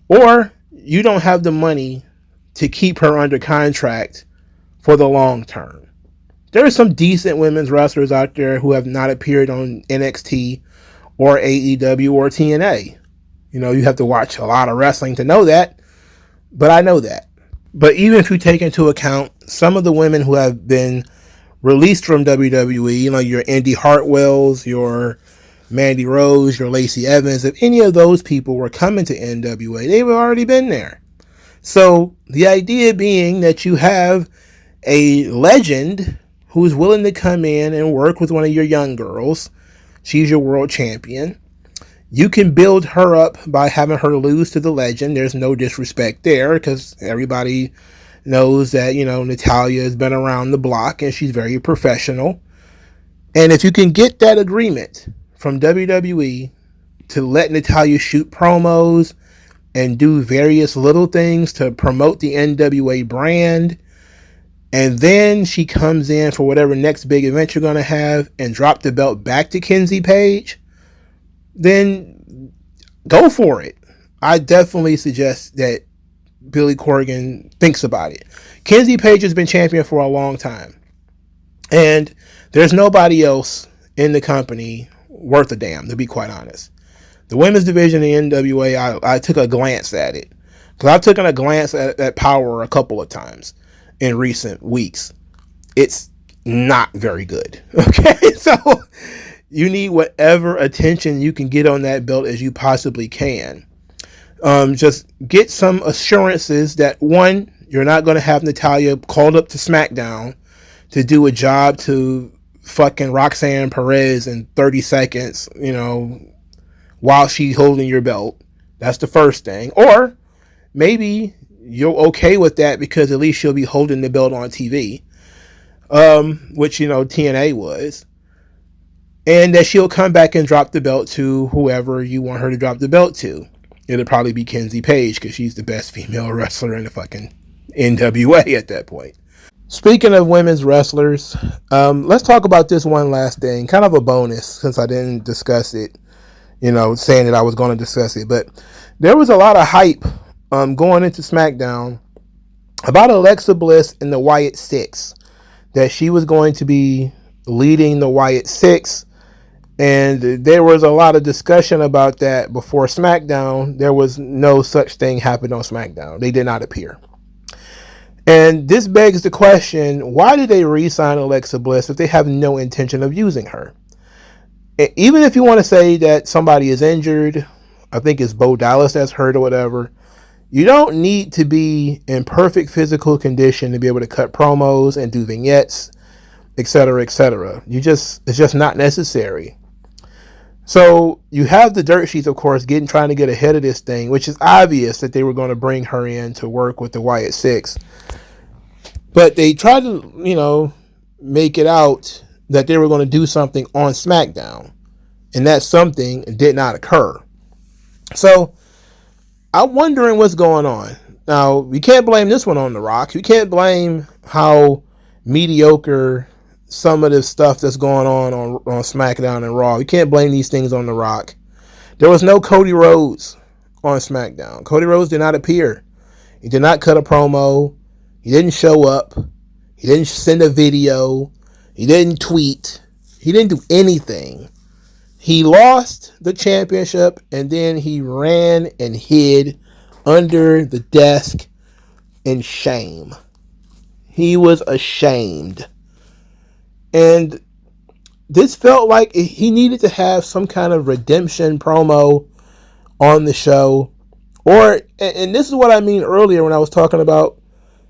Or you don't have the money to keep her under contract for the long term. There are some decent women's wrestlers out there who have not appeared on NXT or AEW or TNA. You have to watch a lot of wrestling to know that, but I know that. But even if you take into account some of the women who have been released from WWE, you know, your Indy Hartwells, your Mandy Rose, your Lacey Evans, if any of those people were coming to NWA, they would have already been there. So the idea being that you have a legend who's willing to come in and work with one of your young girls. She's your world champion. You can build her up by having her lose to the legend. There's no disrespect there because everybody knows that, you know, Natalya has been around the block and she's very professional. And if you can get that agreement from WWE to let Natalya shoot promos and do various little things to promote the NWA brand, and then she comes in for whatever next big event you're going to have and drop the belt back to Kenzie Page, then go for it. I definitely suggest that Billy Corgan thinks about it. Kenzie Page has been champion for a long time. And there's nobody else in the company worth a damn, to be quite honest. The women's division in the NWA, I took a glance at it. Because I've taken a glance at Power a couple of times in recent weeks. It's not very good. Okay, so you need whatever attention you can get on that belt as you possibly can. Just get some assurances that, one, you're not going to have Natalya called up to Smackdown to do a job to fucking Roxanne Perez in 30 seconds, you know, while she's holding your belt. That's the first thing. Or maybe you're okay with that because at least she'll be holding the belt on TV, which, you know, TNA was. And that she'll come back and drop the belt to whoever you want her to drop the belt to. It'll probably be Kenzie Page because she's the best female wrestler in the fucking NWA at that point. Speaking of women's wrestlers, let's talk about this one last thing. Kind of a bonus since I didn't discuss it, you know, saying that I was going to discuss it. But there was a lot of hype going into SmackDown about Alexa Bliss and the Wyatt Six. That she was going to be leading the Wyatt Six. And there was a lot of discussion about that before SmackDown. There was no such thing happened on SmackDown. They did not appear. And this begs the question, why did they re-sign Alexa Bliss if they have no intention of using her? Even if you want to say that somebody is injured, I think it's Bo Dallas that's hurt or whatever, you don't need to be in perfect physical condition to be able to cut promos and do vignettes, etc., etc. It's just not necessary. So you have the dirt sheets, of course, trying to get ahead of this thing, which is obvious that they were going to bring her in to work with the Wyatt Six. But they tried to, you know, make it out that they were going to do something on SmackDown. And that something did not occur. So I'm wondering what's going on. Now, we can't blame this one on The Rock. We can't blame how mediocre some of the stuff that's going on SmackDown and Raw. You can't blame these things on The Rock. There was no Cody Rhodes on SmackDown. Cody Rhodes did not appear. He did not cut a promo. He didn't show up. He didn't send a video. He didn't tweet. He didn't do anything. He lost the championship and then he ran and hid under the desk in shame. He was ashamed. And this felt like he needed to have some kind of redemption promo on the show. And this is what I mean earlier when I was talking about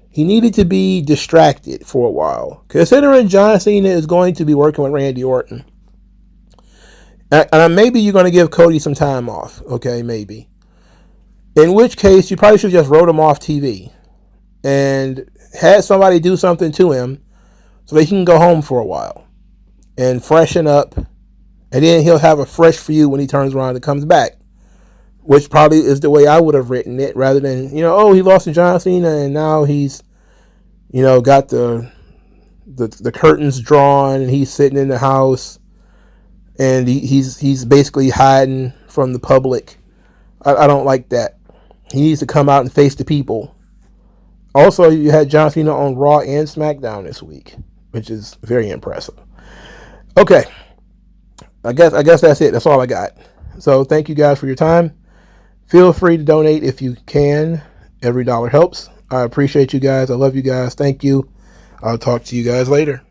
he needed to be distracted for a while. Considering John Cena is going to be working with Randy Orton. And maybe you're going to give Cody some time off. Okay, maybe. In which case, you probably should have just wrote him off TV. And had somebody do something to him so that he can go home for a while and freshen up, and then he'll have a fresh feud when he turns around and comes back, which probably is the way I would have written it, rather than, you know, oh, he lost to John Cena and now he's, you know, got the curtains drawn and he's sitting in the house and he's basically hiding from the public. I don't like that. He needs to come out and face the people. Also, you had John Cena on Raw and SmackDown this week, which is very impressive. Okay. I guess that's it. That's all I got. So thank you guys for your time. Feel free to donate if you can. Every dollar helps. I appreciate you guys. I love you guys. Thank you. I'll talk to you guys later.